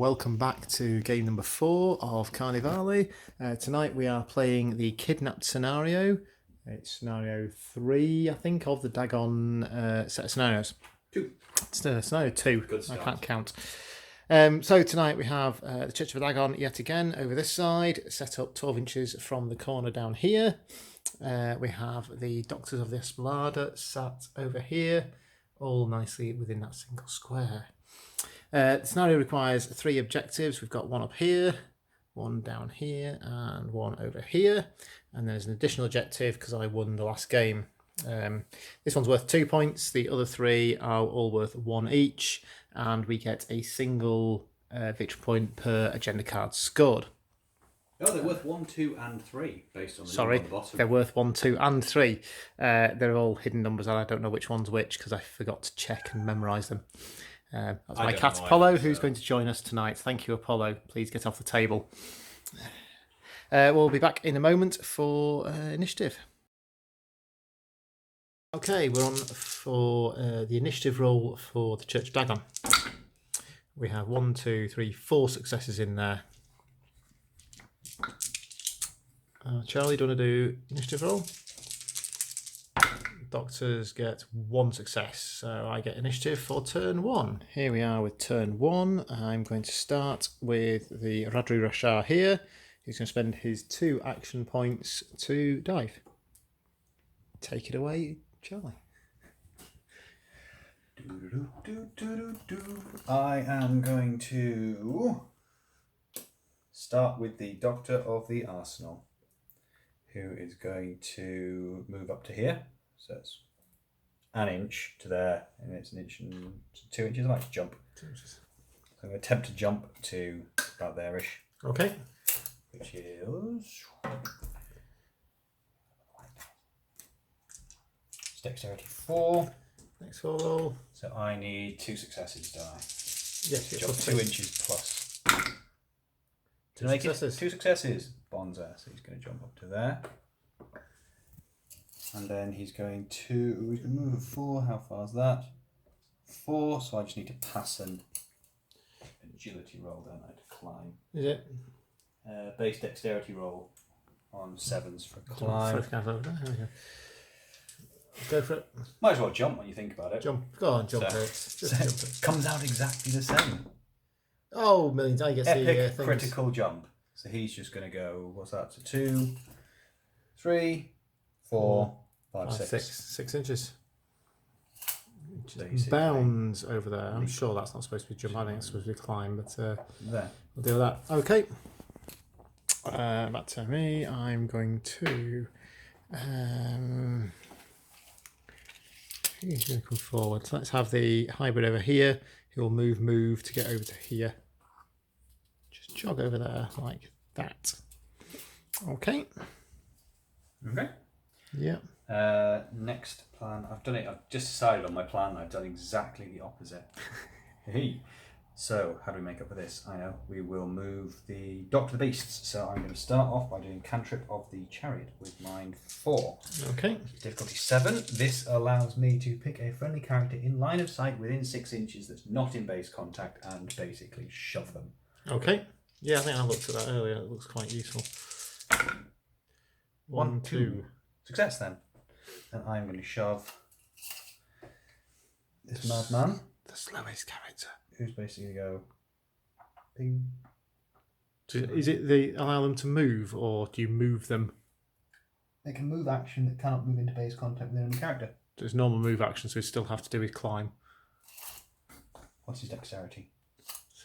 welcome back to game number 4 of Carnevale. Tonight we are playing the kidnapped scenario. It's scenario 3, I think, of the Dagon set of scenarios. 2. It's scenario 2. Good start. I can't count. So tonight we have the Church of Dagon yet again over this side, set up 12 inches from the corner down here. We have the Doctors of the Ospilade sat over here, all nicely within that single square. The scenario requires 3 objectives. We've got one up here, one down here, and one over here. And there's an additional objective because I won the last game. This one's worth 2 points. The other 3 are all worth 1 each. And we get a single victory point per agenda card scored. Oh, they're worth 1, 2, and 3 based on the Sorry, on the bottom. they're worth 1, 2, and 3. They're all hidden numbers, and I don't know which one's which because I forgot to check and memorise them. That's my cat Apollo, who's going to join us tonight. Thank you, Apollo. Please get off the table. We'll be back in a moment for initiative. Okay, we're on for the initiative roll for the Church of Dagon. We have 1, 2, 3, 4 successes in there. Charlie, do you want to do initiative roll? Doctors get 1 success, so I get initiative for turn 1. Here we are with turn 1. I'm going to start with the Rashaar here. He's going to spend his 2 action points to dive. Take it away, Charlie. I am going to start with the Doctor of the Arsenal, who is going to move up to here. So it's an inch to there, and it's an inch and 2 inches. I like to jump. 2 inches. So I'm going to attempt to jump to about there-ish. Okay. Which is dexterity 4. Next roll. So I need 2 successes, don't I? Yes, Jump 2 inches plus. To make it 2 successes. Bonza. So he's going to jump up to there. And then he's going to move 4. How far is that? 4. So I just need to pass an agility roll, don't I, to climb. Is it? Base dexterity roll on 7s for climb. Go for it. Might as well jump when you think about it. Jump. Go on, jump it. Just jump it. Comes out exactly the same. Oh, millions. I get Epic the critical jump. So he's just going to go, what's that? So 2, 3, 4, 5, 6. 6 inches. Basically. Bounds over there. I'm sure that's not supposed to be jump. I think it's supposed to be climb, but There. we'll deal with that. Okay. Back to me. I'm going to. He's going to come forward. So let's have the hybrid over here. He'll move to get over to here. Just jog over there like that. Okay. Okay. Yeah. Next plan. I've just decided on my plan. I've done exactly the opposite. Hey. So, how do we make up for this? I know. We will move the Doctor of the Beasts. So I'm going to start off by doing Cantrip of the Chariot with mine 4. Okay. Difficulty 7. This allows me to pick a friendly character in line of sight within 6 inches that's not in base contact and basically shove them. Okay. Yeah, I think I looked at that earlier. It looks quite useful. 1, 2. Success then. And I'm going to shove this madman. The slowest character. Who's basically going to go ping. Is it they allow them to move, or do you move them? They can move action that cannot move into base contact with any character. So it's normal move action, so we still have to do with climb. What's his dexterity?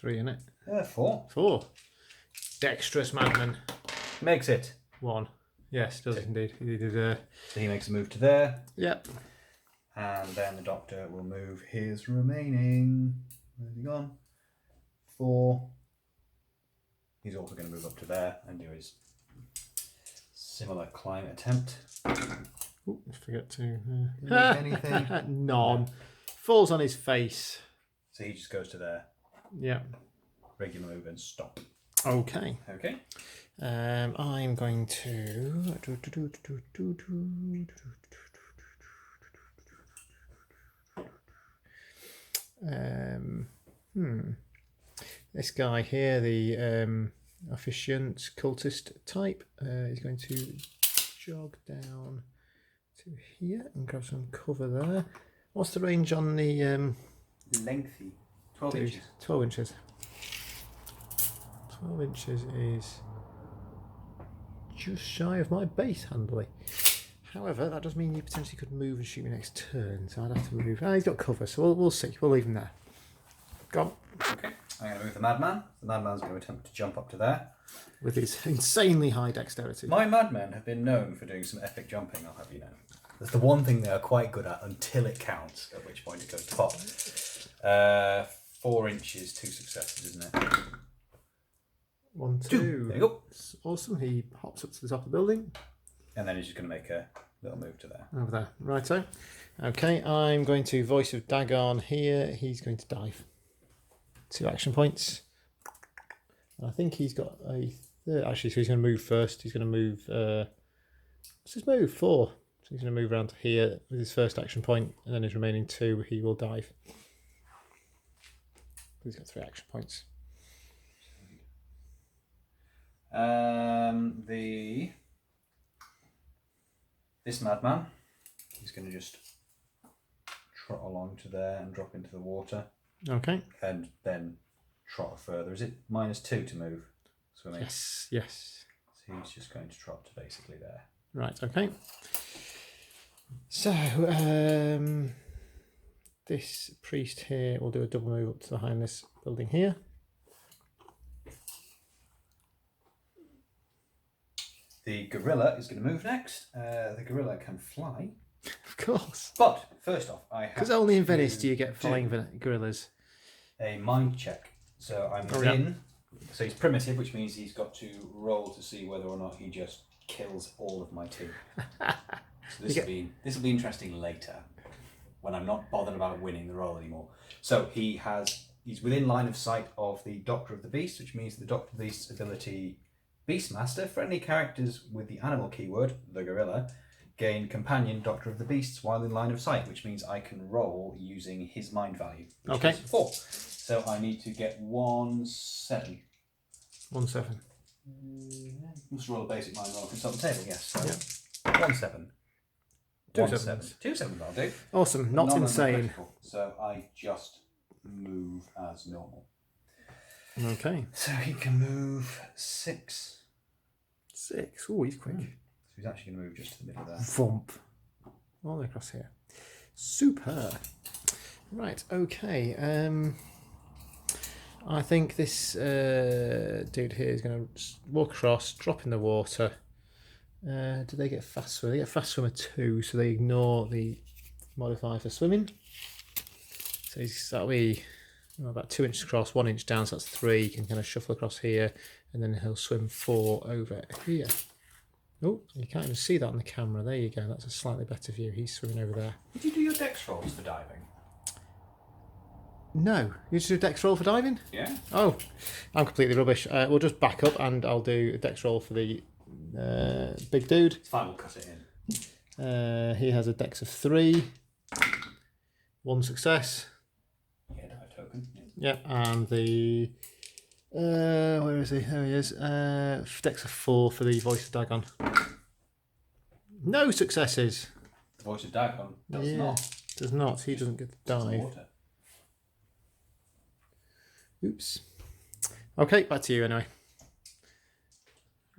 3, innit? 4. 4. Dexterous madman. Makes it. 1. Yes, does indeed. He did. So he makes a move to there. Yep. And then the Doctor will move his remaining. Where's he gone? 4. He's also going to move up to there and do his similar climb attempt. Ooh, forget to. Anything? None. Falls on his face. So he just goes to there. Yeah. Regular move and stop. Okay. Okay. I'm going to. This guy here, the efficient cultist type, is going to jog down to here and grab some cover there. What's the range on the Lengthy. 12 dude? inches. 12 inches. 12 inches is just shy of my base handily. However, that does mean you potentially could move and shoot me next turn, so I'd have to move. He's got cover, so we'll see. We'll leave him there. Go on. Okay, I'm going to move the madman. The madman's going to attempt to jump up to there. With his insanely high dexterity. My madmen have been known for doing some epic jumping, I'll have you know. That's the one thing they are quite good at until it counts, at which point it goes to pot. 4 inches, 2 successes, isn't it? 1, 2. There you go. That's awesome. He hops up to the top of the building. And then he's just going to make a little move to there. Over there. Righto. Okay, I'm going to Voice of Dagon here. He's going to dive. 2 action points. I think he's got a third. Actually, so he's going to move first. He's going to move. What's his move? 4. So he's going to move around to here with his first action point, and then his remaining 2, he will dive. He's got 3 action points. This madman, he's going to just trot along to there and drop into the water. Okay. And then trot further. Is it -2 to move? Swimming. Yes. Yes. So he's just going to trot to basically there. Right. Okay. So this priest here will do a double move up to behind this building here. The gorilla is going to move next. The gorilla can fly. Of course. But first off, I have Because only in Venice do you get flying gorillas. a mind check. So I'm within. So he's primitive, which means he's got to roll to see whether or not he just kills all of my team. So this will be interesting later, when I'm not bothered about winning the roll anymore. So he's within line of sight of the Doctor of the Beast, which means the Doctor of the Beast's ability Beastmaster. Friendly characters with the animal keyword, the gorilla, gain companion Doctor of the Beasts while in line of sight, which means I can roll using his mind value, which is 4. So I need to get 1 7. 1 7. Must roll a basic mind roll consult the table, yes. So Yep. 1 7. 2 1 sevens. 7. 2 7 I'll do. Awesome. Not insane. Critical, so I just move as normal. Okay. So he can move 6. 6. Oh, he's quick. So he's actually going to move just to the middle there. Vomp. All the way across here. Super. Right. Okay. I think this dude here is going to walk across, drop in the water. Do they get fast swimmer? They get fast swimmer 2, so they ignore the modifier for swimming. So that'll be about 2 inches across, 1 inch down, so that's 3. He can kind of shuffle across here, and then he'll swim 4 over here. Oh, you can't even see that on the camera. There you go. That's a slightly better view. He's swimming over there. Did you do your dex rolls for diving? No. You just do a dex roll for diving? Yeah. Oh, I'm completely rubbish. We'll just back up and I'll do a dex roll for the big dude. It's fine, we'll cut it in. He has a dex of 3. 1 success. Yeah, dive token. Yep, and the... where is he? There he is. Dex of 4 for the Voice of Dagon. No successes. The Voice of Dagon does not. Does not. He doesn't get to dive. Water. Oops. Okay, back to you anyway.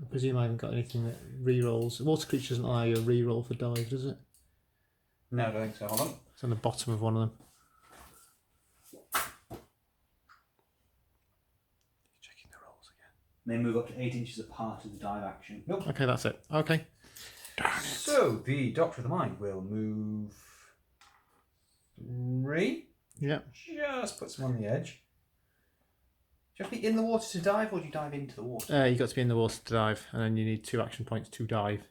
I presume I haven't got anything that re-rolls. Water creature doesn't allow you a re-roll for dive, does it? No, I don't think so. Hold on. It's on the bottom of one of them. Checking the rolls again. They move up to 8 inches apart of the dive action. Nope. Okay, that's it. Okay. Darn it. So the Doctor of the Mind will move 3. Yep. Just puts him on the edge. Do you have to be in the water to dive, or do you dive into the water? You've got to be in the water to dive, and then you need 2 action points to dive.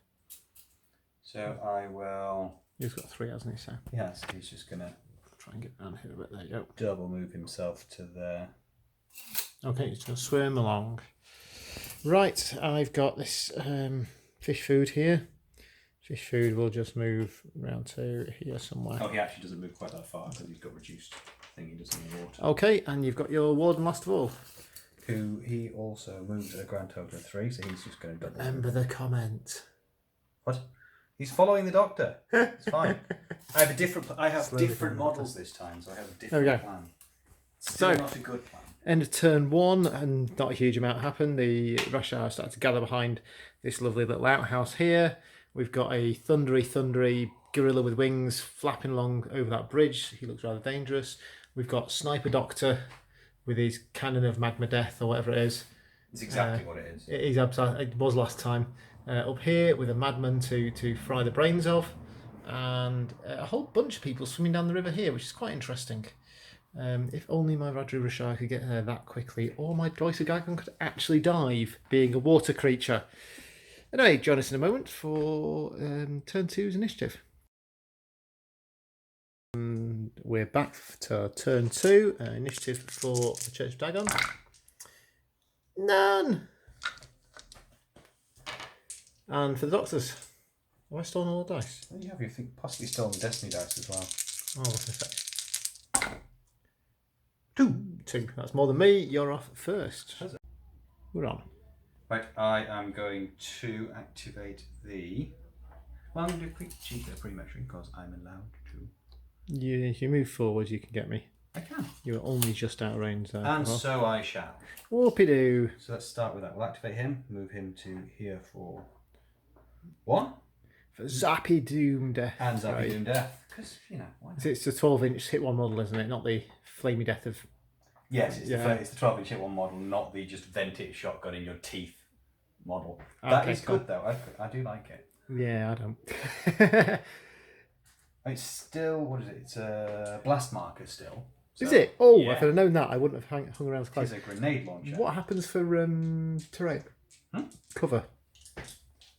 So I will... He's got 3, hasn't he? So Yes, he's just going to try and get down here a bit. There you go. double move himself to there. Okay, he's going to swim along. Right, I've got this fish food here. Fish food will just move around to here somewhere. Oh, he actually doesn't move quite that far because he's got reduced thing he does in the water. Okay, and you've got your warden last of all. who he also moves a grand total of 3, so he's just going to double. Remember the comment. What? He's following the doctor. It's fine. I have different models this time, so I have a different plan. Still not a good plan. End of turn 1, and not a huge amount happened. The Rashaar started to gather behind this lovely little outhouse here. We've got a thundery gorilla with wings flapping along over that bridge. He looks rather dangerous. We've got Sniper Doctor with his cannon of magma death, or whatever it is. It's exactly what it is. It is absolutely. It was last time. Up here with a madman to fry the brains of, and a whole bunch of people swimming down the river here, which is quite interesting. If only my Rashaar could get there that quickly, or my Church of Dagon could actually dive, being a water creature. Anyway, join us in a moment for turn 2's initiative. We're back to turn 2, initiative for the Church of Dagon. None! And for the doctors, have I stolen all the dice? Well, you have, you think, possibly stolen the Destiny dice as well. Oh, what's a sec. 2. That's more than me. You're off first. We're on. Right, I am going to activate the... Well, I'm going to do a quick cheat there, pretty much, because I'm allowed to. Yeah, if you move forward, you can get me. I can. You're only just out of range there. And so I shall. Whoopie-doo. So let's start with that. We'll activate him, move him to here for 1. For Zappy Doom Death. And Zappy Doom Death. Because, you know, why not? It's the 12-inch hit one model, isn't it? Not the flamey death of... Yes, it's the 12-inch hit one model, not the just vent it shotgun in your teeth model. That is good, though. I do like it. Yeah, I don't. It's still, what is it? It's a blast marker still. So, is it? Oh, yeah. if I'd have known that, I wouldn't have hung around as close. It's a grenade launcher. What happens for terrain? Cover? I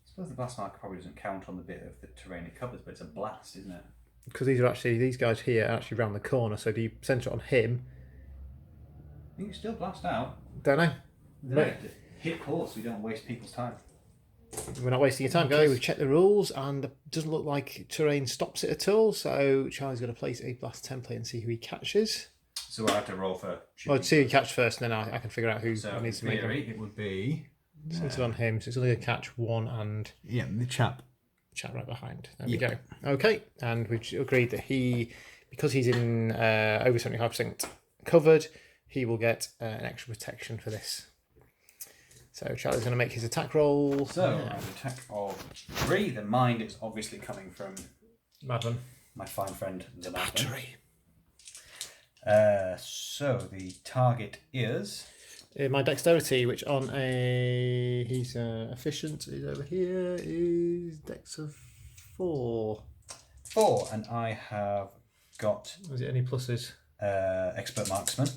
suppose the blast marker probably doesn't count on the bit of the terrain it covers, but it's a blast, isn't it? Because these guys here are actually round the corner, so do you centre it on him? You can still blast out. Don't know. No, hit pause so we don't waste people's time. We're not wasting your time, guys. We've checked the rules, and it doesn't look like terrain stops it at all. So Charlie's going to place a blast template and see who he catches. So I have to roll for. Oh, see who he catch first, and then I can figure out who so needs to make them. It would be. Centered on him, so it's only going to catch one and. Yeah, the chap right behind. There we go. Okay, and we've agreed that because he's in over 75% covered, he will get an extra protection for this. So Charlie's going to make his attack roll. So an attack of 3. The mind is obviously coming from Madman, my fine friend the battery. So the target is my dexterity, which on he's efficient, is over here, is dex of 4. 4, and I have got. Was it any pluses? Expert marksman,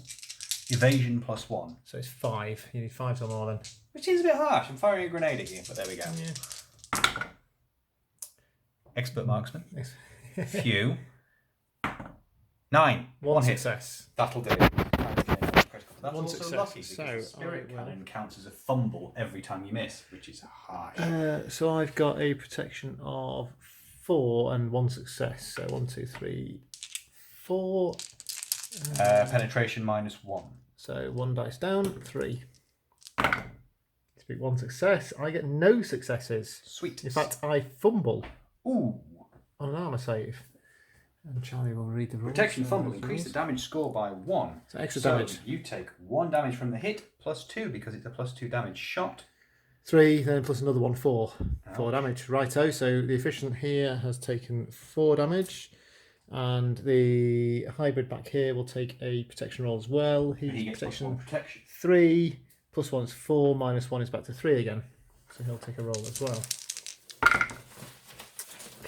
evasion +1. So it's 5. You need 5 or more then. Which is a bit harsh. I'm firing a grenade at you, but there we go. Yeah. Expert marksman. Few. 9. One hit. Success. That'll do. That's One also success. lucky because spirit cannon counts as a fumble every time you miss, which is harsh. So I've got a protection of 4 and 1 success. So 1, 2, 3, 4. Penetration -1. So 1 dice down, 3. Speak 1 success. I get no successes. Sweet. In fact, I fumble. Ooh. On an armor save. And Charlie will read the rules. Protection fumble. Increase the damage score by 1. So extra damage. You take 1 damage from the hit +2 because it's a +2 damage shot. 3, then plus another 1, 4. 4 damage. Righto. So the efficient here has taken 4 damage. And the hybrid back here will take a protection roll as well. He gets protection protection. 3, +1 is 4, -1 is back to 3 again. So he'll take a roll as well.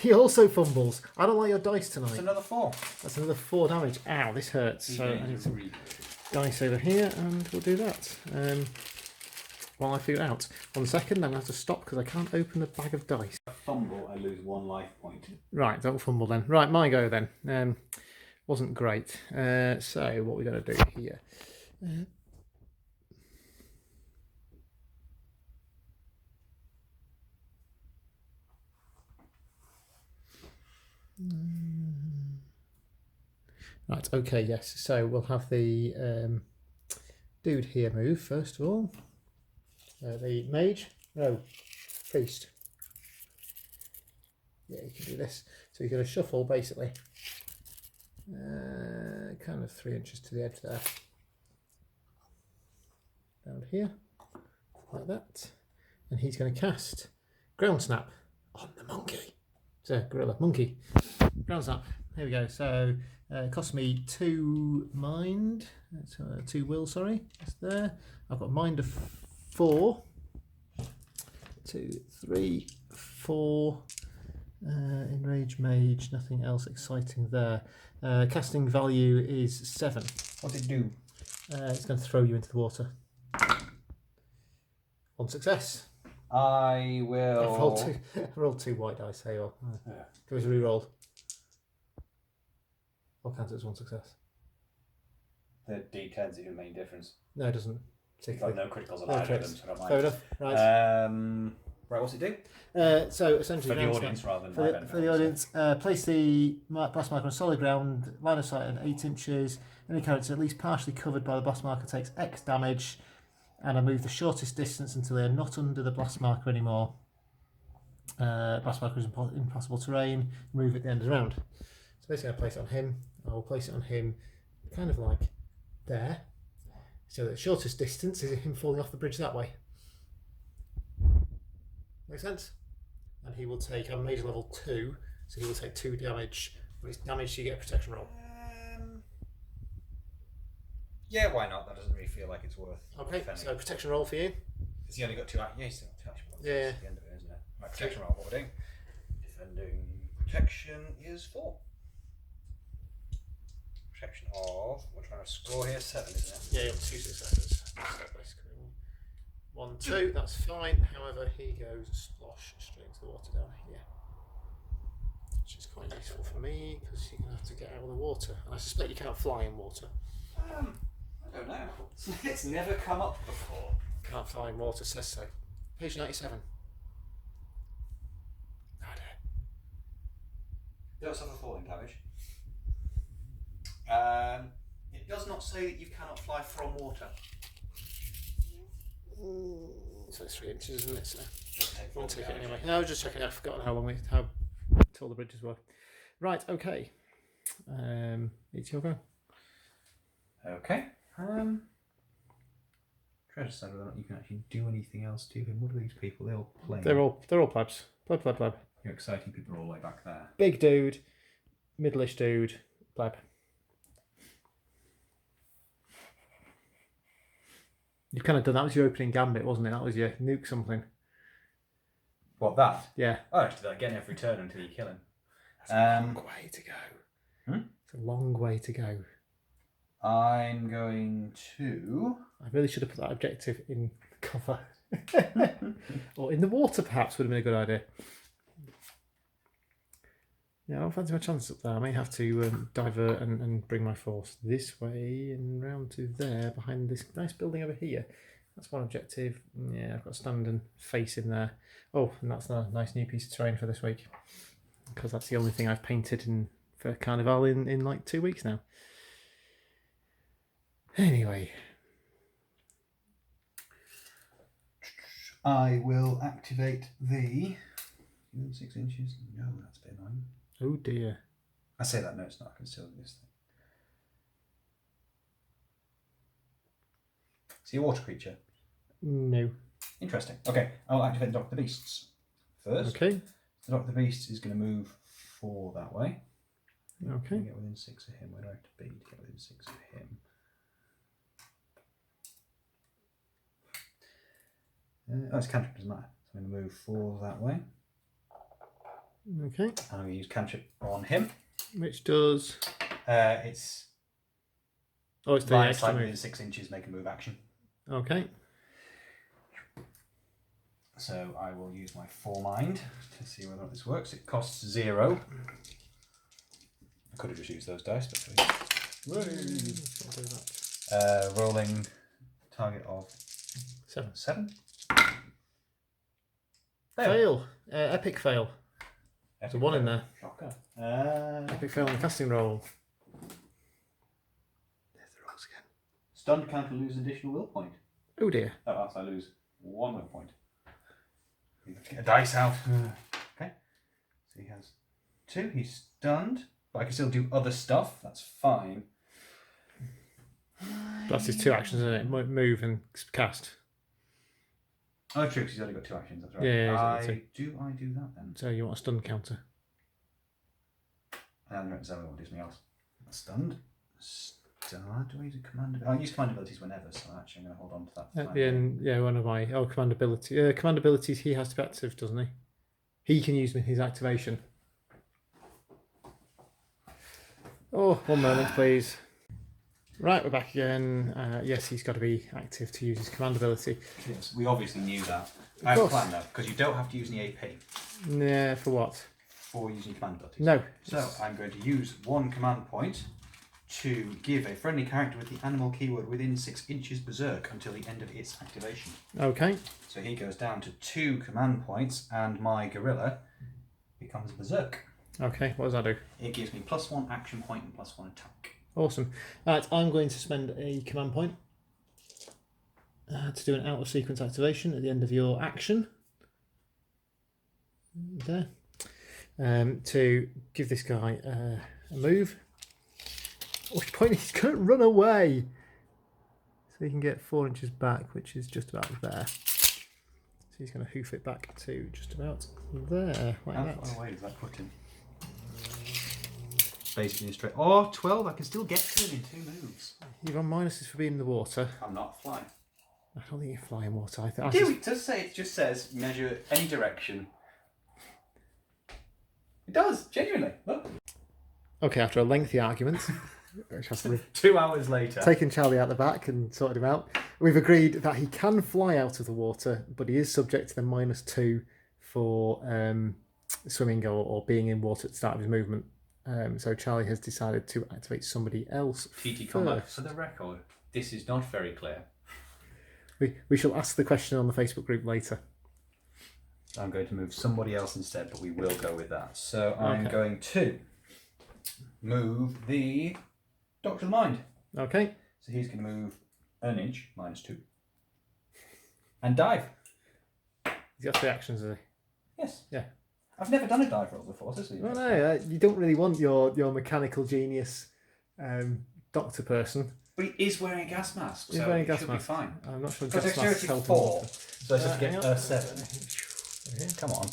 He also fumbles. I don't like your dice tonight. That's another 4. That's another 4 damage. Ow, this hurts. So I need some dice over here, and we'll do that. While I figure it out. 1 second, I'm going to have to stop because I can't open the bag of dice. Fumble, I lose 1 life point. Right, don't fumble then. Right, my go then. Wasn't great. So what we're going to do here. Right, okay, yes. So we'll have the dude here move first of all. The mage, no, priest. Yeah, you can do this. So you're going to shuffle basically, kind of 3 inches to the edge there. Down here, like that. And he's going to cast Ground Snap on the monkey. So, gorilla, monkey. Ground Snap. Here we go. So, it costs me 2 mind. 2 will, sorry. That's there. I've got mind of 4. 2, 3, 4. Enrage mage, nothing else exciting there. Casting value is 7. What did it do? It's going to throw you into the water. 1 success. I will. I've rolled 2 white dice. Hey, or do we re-roll? What counts as 1 success? The D10s are your main difference. No, it doesn't. I've got no criticals on No either of crits. them, so I don't mind. Fair enough. Right. Right, what's it do? So essentially, For the audience rather than my benefit, for the audience, place the blast marker on solid ground, line of sight at 8 inches. Any character at least partially covered by the blast marker takes X damage, and I move the shortest distance until they are not under the blast marker anymore. Blast marker is impossible terrain. Move at the end of the round. So basically, I place it on him. I will place it on him, kind of like there. So the shortest distance is him falling off the bridge that way. Make sense? And he will take, I'm mage level 2, so he will take 2 damage. But it's damage, so you get a protection roll. Yeah, why not? That doesn't really feel like it's worth. Okay, defending. so protection roll for you. Because he only got 2 actions. Yeah, he's still got 2 action rolls. Yeah. That's the end of it, isn't it? Right, protection roll, what we're doing. Defending protection is 4. Protection of, we're trying to score here, 7, isn't it? Yeah, you have 2 successes. So basically 1, 2, that's fine. However, he goes splosh straight into the water down here. Which is quite useful for me, because you're going to have to get out of the water. And I suspect you can't fly in water. I don't know. It's never come up before. Can't fly in water, says so. Page 97. Don't suffer falling damage. It does not say that you cannot fly from water. So it's 3 inches, isn't it? So We'll we'll take it anyway. No, I was just checking. I've forgotten how tall the bridges were. Right. Okay. It's your go. Okay. Try to decide whether or not you can actually do anything else to him. What are these people? They're all playing. They're all plebs. Pleb. Your exciting people are all the way back there. Big dude, middleish dude, pleb. You've kind of done that. Was your opening gambit, wasn't it? That was your nuke something. What, that? Yeah. Oh, I have to do that again every turn until you kill him. That's a long way to go. It's a long way to go. I'm going to... I really should have put that objective in the cover. Or in the water, perhaps, would have been a good idea. Yeah, I don't fancy my chances up there. I may have to divert and bring my force this way and round to there, behind this nice building over here. That's one objective. Yeah, I've got to stand and face in there. Oh, and that's a nice new piece of terrain for this week. Because that's the only thing I've painted for Carnevale in like 2 weeks now. Anyway. I will activate the... 6 inches? No, that's a bit annoying. Oh dear. I say that, no, it's not. I can still do this thing. Is he a water creature? No. Interesting. Okay, I'll activate Doctor Beasts first. Okay. So Doctor Beast is going to move 4 that way. Okay. Get within 6 of him. Where do I have to be to get within 6 of him? It's cantrip, doesn't matter. So I'm going to move 4 that way. Okay. And I'm going to use cantrip on him. Which does... It's Oh, it's the line of extra sight move. within 6 inches, make a move action. Okay. So I will use my 4 mind to see whether or not this works. It costs 0. I could have just used those dice, but I'll do that. rolling target of 7. 7. Fail. Epic fail. There's a 1 in there. Shocker. Epic fail on the casting roll. There's the rolls again. stunned counter lose an additional will point. Oh dear. That else I lose 1 will point. Let's get a dice out. Okay. So he has 2. He's stunned, but I can still do other stuff. That's fine. That's his 2 actions, isn't it? Move and cast. Oh, true, because he's only got 2 actions. That's right. Yeah, I do that then. So you want a stun counter? And that's what gives me else. Stunned. Do I use a command ability? I'll use command abilities whenever, so actually I'm going to hold on to that. At the end, yeah, one of my command ability. Command abilities he has to be active, doesn't he? He can use his activation. Oh, 1 moment, please. Right, we're back again. Yes, he's got to be active to use his command ability. Yes, we obviously knew that. I have a plan though, because you don't have to use any AP. Yeah, for what? For using command abilities. No. So I'm going to use 1 command point to give a friendly character with the animal keyword within 6 inches berserk until the end of its activation. Okay. So he goes down to 2 command points, and my gorilla becomes berserk. Okay, what does that do? It gives me +1 action point and +1 attack. Awesome. Right, I'm going to spend a command point to do an out of sequence activation at the end of your action. There. To give this guy a move. Oh, the point is he's going to run away. So he can get 4 inches back, which is just about there. So he's going to hoof it back to just about there, like How that. far away does that put him? Basically straight. Oh, 12. I can still get to him in 2 moves. You're on minuses for being in the water. I'm not flying. I don't think you fly in water. I think. It just says measure any direction. It does, genuinely. Look. Okay, after a lengthy argument, which has to 2 hours later. taken Charlie out the back and sorted him out, we've agreed that he can fly out of the water, but he is subject to the -2 for swimming or being in water at the start of his movement. So Charlie has decided to activate somebody else TT combat. For the record, this is not very clear. We shall ask the question on the Facebook group later. I'm going to move somebody else instead, but we will go with that. So I'm Okay. going to move the Doctor of the Mind. Okay. So he's going to move 1 inch, -2. And dive. He's got 3 actions, has he? Yes. Yeah. I've never done a dive roll before, so Well, no, you don't really want your mechanical genius doctor person. But he is wearing a gas mask, He's so wearing a it gas should mask. be fine. I'm not sure Got gas masks dexterity help 4, him. so I have to get a 7. Come on.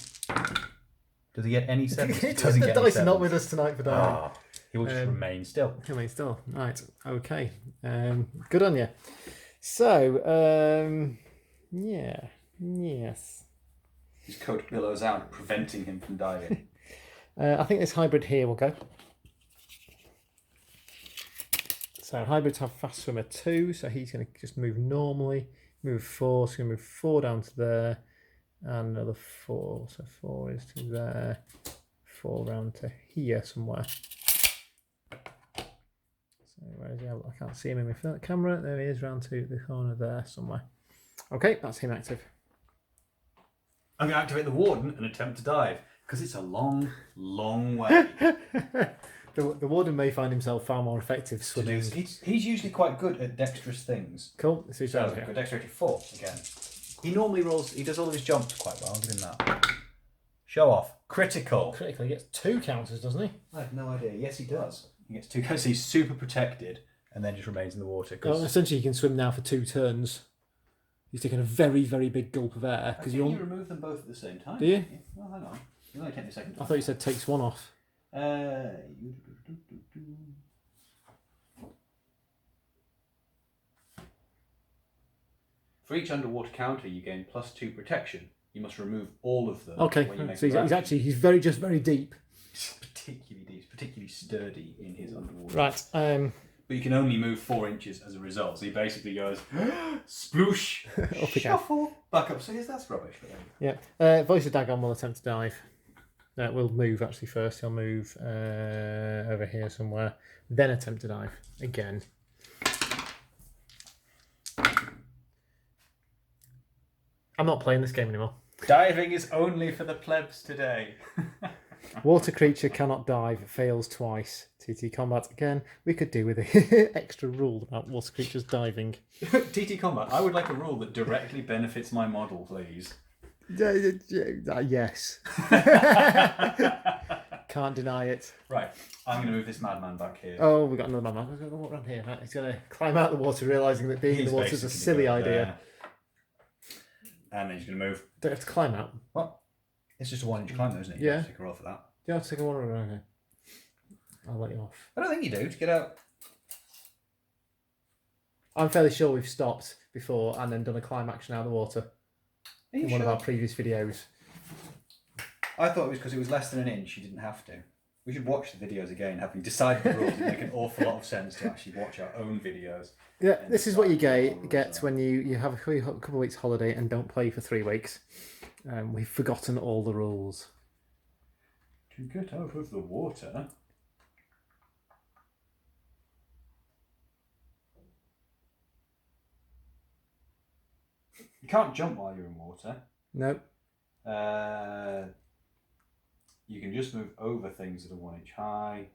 Does he get any 7s? The dice are not with us tonight for dying. He will just remain still. Remain still. Right. Okay. Good on you. So, yeah. Yes. His coat billows out, preventing him from diving. I think this hybrid here will go. So hybrids have fast swimmer 2, so he's going to just move normally. Move 4, so he's going to move 4 down to there, and another 4. So 4 is to there, 4 round to here somewhere. So where is he? I can't see him in my camera. There he is, round to the corner there somewhere. Okay, that's him active. I'm going to activate the Warden and attempt to dive, because it's a long, long way. The warden may find himself far more effective swimming. He's usually quite good at dexterous things. Cool. So Good dexterity 4 again. He normally rolls. He does all of his jumps quite well. I'll give him that. Show off. Critical. Critically gets 2 counters, doesn't he? I have no idea. Yes, he does. He gets 2 because he's super protected, and then just remains in the water. Well, essentially, he can swim now for 2 turns. He's taking a very, very big gulp of air because you remove them both at the same time. Do you? Well, hang on. You only take the second. I thought you said takes 1 off. For each underwater counter, you gain +2 protection. You must remove all of them. Okay, when you make so your action. he's very deep. He's particularly deep, particularly sturdy in his underwater. Right. But you can only move 4 inches as a result. So he basically goes sploosh, Up again. shuffle, back up. So yes, that's rubbish. But Yeah. Voice of Dagon will attempt to dive. We'll move actually first. He'll move over here somewhere. Then attempt to dive again. I'm not playing this game anymore. diving is only for the plebs today. Water creature cannot dive, fails twice. TT combat again. We could do with an extra rule about water creatures diving. TT combat. I would like a rule that directly benefits my model, please. Yes. Can't deny it. Right, I'm going to move this madman back here. Oh, we got another man. Let's go walk around here. Right, he's going to climb out the water, realising that being in the water is a silly idea. And then he's going to move. Don't have to climb out. What? It's just a 1 inch climb, though, isn't it? You Yeah. have to take a roll for that. Do you have to take a water around here? I'll let you off. I don't think you do to get out. I'm fairly sure we've stopped before and then done a climb action out of the water in one of our previous videos. I thought it was because it was less than an inch, you didn't have to. We should watch the videos again, having decided the rules. It would make an awful lot of sense to actually watch our own videos. Yeah, this is what you get when you have a couple of weeks holiday and don't play for 3 weeks. We've forgotten all the rules. To get out of the water... You can't jump while you're in water. Nope. You can just move over things that are 1 inch high.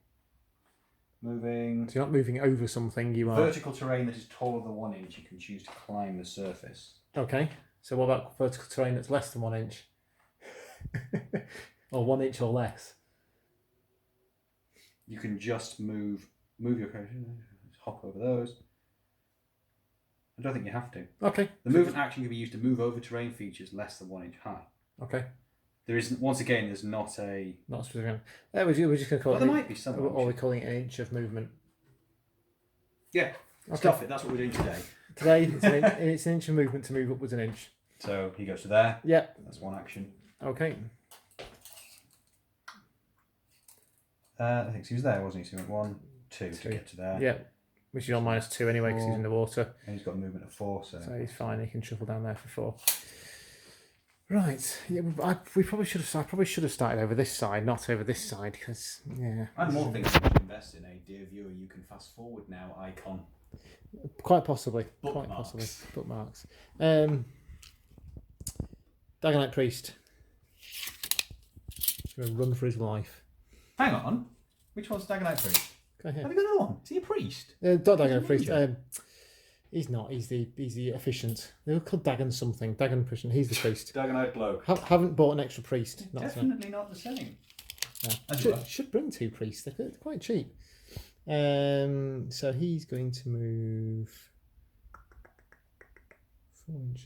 Moving. So you're not moving over something, you are... Vertical terrain that is taller than 1 inch, you can choose to climb the surface. Okay, so what about vertical terrain that's less than 1 inch? Or 1 inch or less? You can just move your character, hop over those. I don't think you have to. Okay. The movement action can be used to move over terrain features less than 1 inch high. Okay. There isn't. Once again, there's not a. Not specific. We're just going to call Well, it. there might be some. Or we're calling it an inch of movement. Yeah. Okay. Stuff it. That's what we're doing today. Today, it's an inch of movement to move upwards an inch. So he goes to there. Yep. That's one action. Okay. I think he was there, wasn't he? So he went 1, 2 to get to there. Yep. Which is on -2 anyway because he's in the water. And he's got a movement of 4, so he's fine. He can shuffle down there for 4. Right. Yeah, I probably should have started over this side, not over this side, because yeah. And more things you should invest in a dear viewer. You can fast forward now icon. Quite possibly. Bookmarks. Quite possibly. Bookmarks. Dagonite Priest. He's going to run for his life. Hang on. Which one's Dagonite Priest? Go ahead. Have you got another one? Is he a priest? Not Dagonite Priest. He's not. He's the efficient. They were called Dagon something. Dagon Priest. He's the priest. Dagonite bloke. Haven't bought an extra priest. Definitely not the same. Should bring 2 priests. They're quite cheap. So he's going to move 4 inches,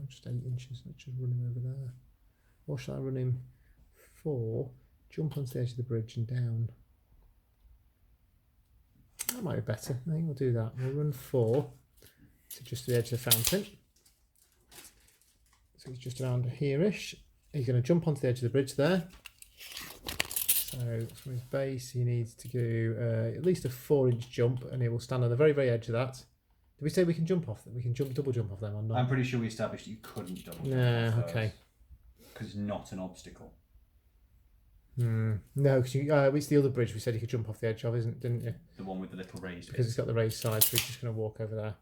just 8 inches. Let's just run him over there. Or shall I run him 4, jump onto the edge of the bridge and down? That might be better. I think we'll do that. We'll run 4 to just the edge of the fountain. So he's just around here-ish. He's going to jump onto the edge of the bridge there. So from his base, he needs to do at least a 4-inch jump, and he will stand on the very, very edge of that. Did we say we can jump off them? We can double jump off them or not? I'm pretty sure we established that you couldn't double jump. No, okay. Because it's not an obstacle. No, because it's the other bridge we said you could jump off the edge of, didn't you? The one with the little raised because it's got the raised side, so he's just going to walk over there.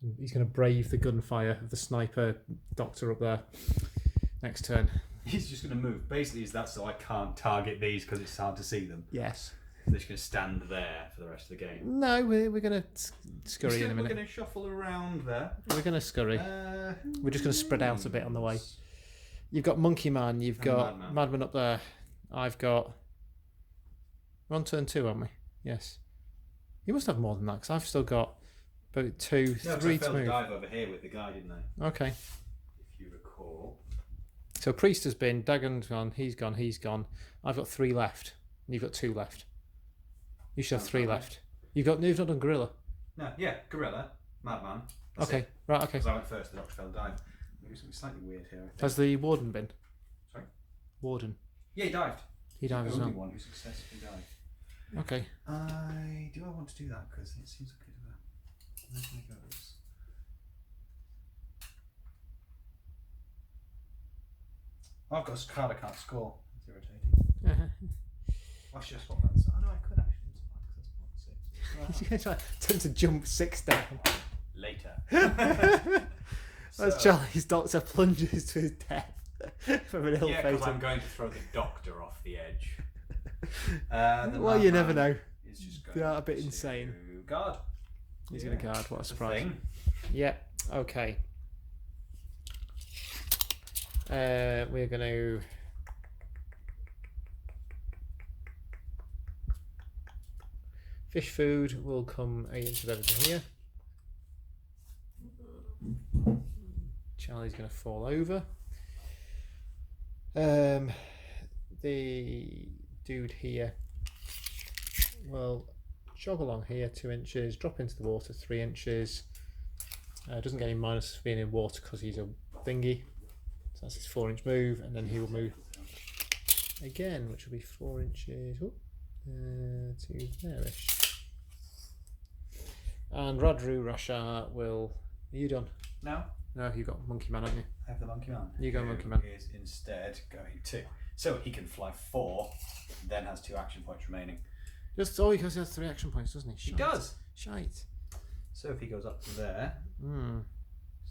And he's going to brave the gunfire of the sniper doctor up there next turn. He's just going to move. Basically, is that so I can't target these because it's hard to see them? Yes. They're just going to stand there for the rest of the game. No, we're going to scurry in a minute. We're going to shuffle around there. We're going to scurry. We're just going to spread out a bit on the way. You've got Monkey Man, you've got Madman up there. I've got... We're on turn 2, aren't we? Yes. You must have more than that, because I've still got about 2, 3 to move. I dive over here with the guy, didn't I? Okay. If you recall. So Priest has been, Dagon's gone, he's gone. I've got 3 left, and you've got 2 left. You should have 3 left. You've not done Gorilla. No, yeah, Gorilla, Madman. Okay, right, okay. Because I went first, the Doctor fell dive. Maybe something slightly weird here, I think. Has the Warden been? Sorry? Warden. Yeah, he dived. He dived as the well. only one who successfully dived. Okay. Do I want to do that? Because it seems like a bit of a... Where can I go? I've got a card I can't score. It's irritating. I should have swapped that. Oh no, I could actually. That's 6. You're going to try to jump 6 down. Later. As Charlie's doctor plunges to his death. From an ill Yeah, fate. because I'm going to throw the doctor off the edge. Well, you never know. Is just They going are a bit to insane. Guard. He's going to guard. What a surprise. Thing. Yeah. Okay. We're going to. Fish food will come into everything here. Charlie's going to fall over. The dude here will jog along here 2 inches, drop into the water 3 inches. Doesn't get any minus for being in water because he's a thingy. So that's his 4-inch move, and then he will move again, which will be 4 inches to there-ish. And Rashaar will. Are you done? No. No, you've got Monkey Man, haven't you? I have the Monkey Man. You go, Monkey Man. Is instead going to. So he can fly 4, then has 2 action points remaining. Because he has 3 action points, doesn't he? He does. Shite. So if he goes up to there, so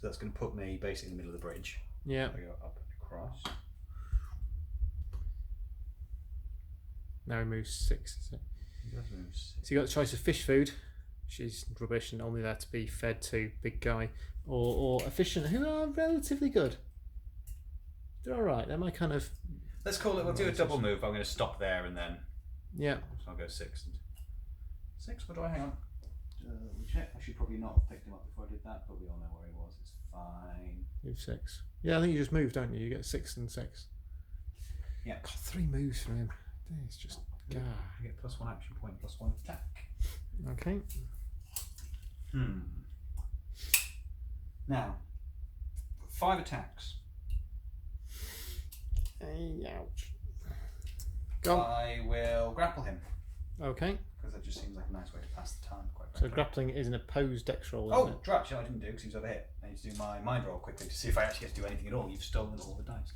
that's going to put me basically in the middle of the bridge. Yeah. I go up and across. Now he moves 6, is it? He does move 6. So you got the choice of fish food, which is rubbish and only there to be fed to big guy, or efficient, who are relatively good. They're all right. They're my kind of. Let's call it. We'll do a double move. I'm going to stop there and then. Yeah. So I'll go 6 and 6. What do I hang on? Check. I should probably not have picked him up before I did that, but we all know where he was. It's fine. Move 6. Yeah, I think you just move, don't you? You get 6 and 6. Yeah. God, 3 moves from him. It's just. You get +1 action point, +1 attack. Okay. Now, 5 attacks. Ouch. Go on. I will grapple him Okay. because that just seems like a nice way to pass the time. Quite So frankly. grappling is an opposed dex roll, isn't Oh, it? drat! I didn't do because he was over here. I need to do my mind roll quickly to see if I actually get to do anything at all. You've stolen all the dice.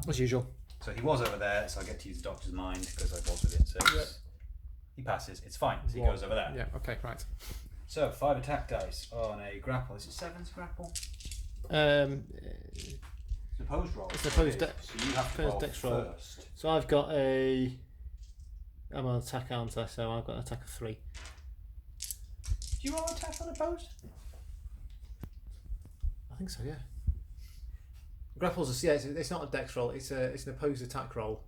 As usual. So he was over there, so I get to use the doctor's mind because I was within 6. Yep. He passes. It's fine. So he One. goes over there. Yeah. Okay. Right. So 5 attack dice on a grapple. Is it 7's grapple? It's an opposed roll. It's an opposed dex. So you have to roll dex roll. first. So I've got a. I'm on attack, aren't I? So I've got an attack of 3. Do you roll attack on opposed? I think so. Yeah. Grapples. It's not a dex roll. It's an opposed attack roll.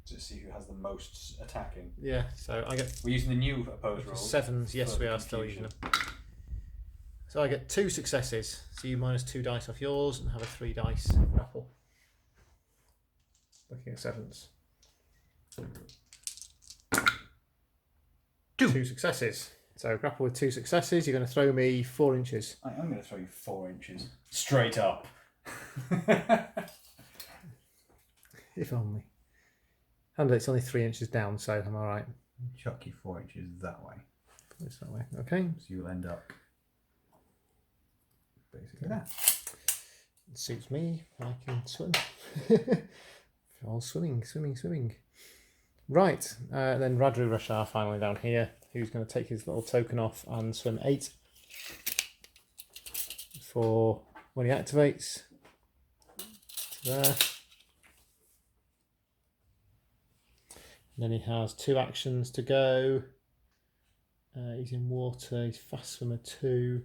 To see who has the most attacking. Yeah. So I get We're using the new opposed roll. 7s. Yes, for we are still confusion. using them. So I get 2 successes. So you minus 2 dice off yours and have a 3 dice grapple. Looking at 7s. 2 successes. So grapple with 2 successes. You're going to throw me 4 inches. I'm going to throw you 4 inches straight up. If only. And it's only 3 inches down, so I'm all right. Chuck you 4 inches that way. It's that way. Okay. So you'll end up basically that. It suits me. I can swim. All swimming. Right. Then Rashaar finally down here, who's going to take his little token off and swim 8 for when he activates. There. And then he has 2 actions to go. He's in water. He's fast swimmer 2.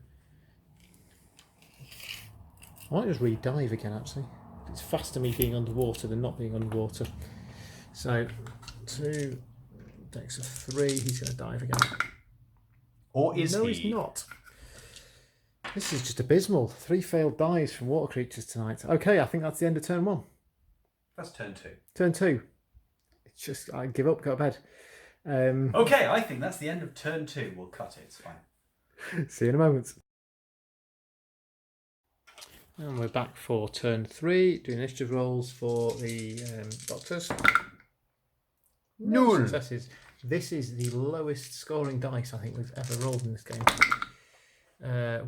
I might just re-dive again, actually. It's faster me being underwater than not being underwater. So 2 dex of 3. He's going to dive again. Or is no, he? he's not. This is just abysmal. 3 failed dives from water creatures tonight. Okay, I think that's the end of turn 1. That's turn 2. Turn 2. It's just, I give up, go to bed. Okay, I think that's the end of turn 2. We'll cut it. It's fine. See you in a moment. And we're back for turn 3, doing initiative rolls for the doctors. No successes. This is the lowest scoring dice I think we've ever rolled in this game.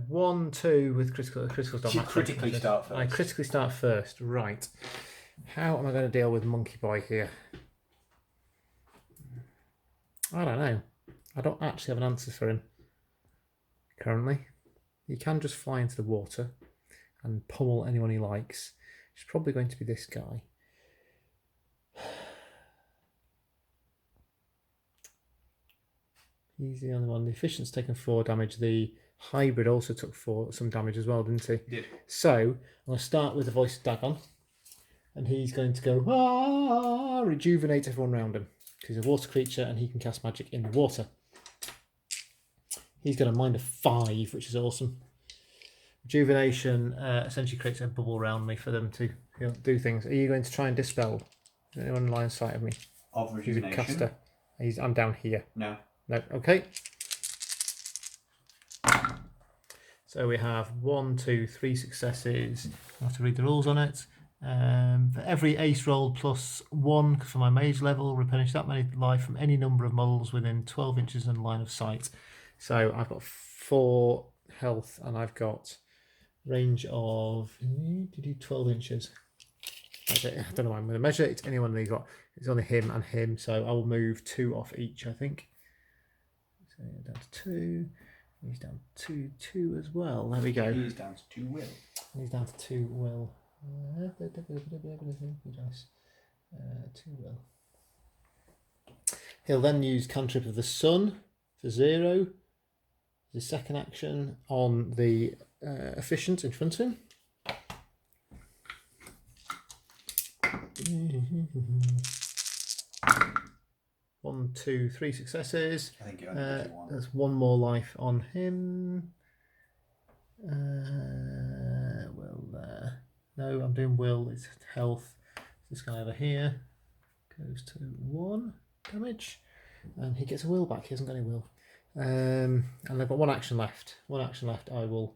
1, 2 with criticals. Don't You matter. critically start first. I critically start first. Right. How am I going to deal with Monkey Boy here? I don't know. I don't actually have an answer for him currently. He can just fly into the water and pummel anyone he likes. It's probably going to be this guy. He's the only one. The efficient's taken 4 damage. The hybrid also took some damage as well, didn't he? Did. So I'm going to start with the voice of Dagon, and he's going to go rejuvenate everyone around him because he's a water creature and he can cast magic in the water. He's got a mind of 5, which is awesome. Rejuvenation essentially creates a bubble around me for them to do things. Are you going to try and dispel? Is anyone in line of sight of me? Of rejuvenation. He's a caster. I'm down here. No. No. Okay. So we have 1, 2, 3 successes. I have to read the rules on it. For every ace roll plus 1 for my mage level, replenish that many life from any number of models within 12 inches in line of sight. So I've got 4 health and I've got range of 12 inches. Okay, I don't know why I'm going to measure. It's anyone that got. It's only him and him, so I will move 2 off each, I think. So down to 2. He's down to 2 as well. There we go. He's down to 2 will. He's down to 2 will. 2 will. He'll then use Cantrip of the Sun for 0. The second action on the efficient in front of him. One, 2, 3 successes. I think you only did 1. There's 1 more life on him. Will there? No, I'm doing will. It's health. This guy over here goes to 1 damage, and he gets a will back. He hasn't got any will. And I've got 1 action left. 1 action left. I will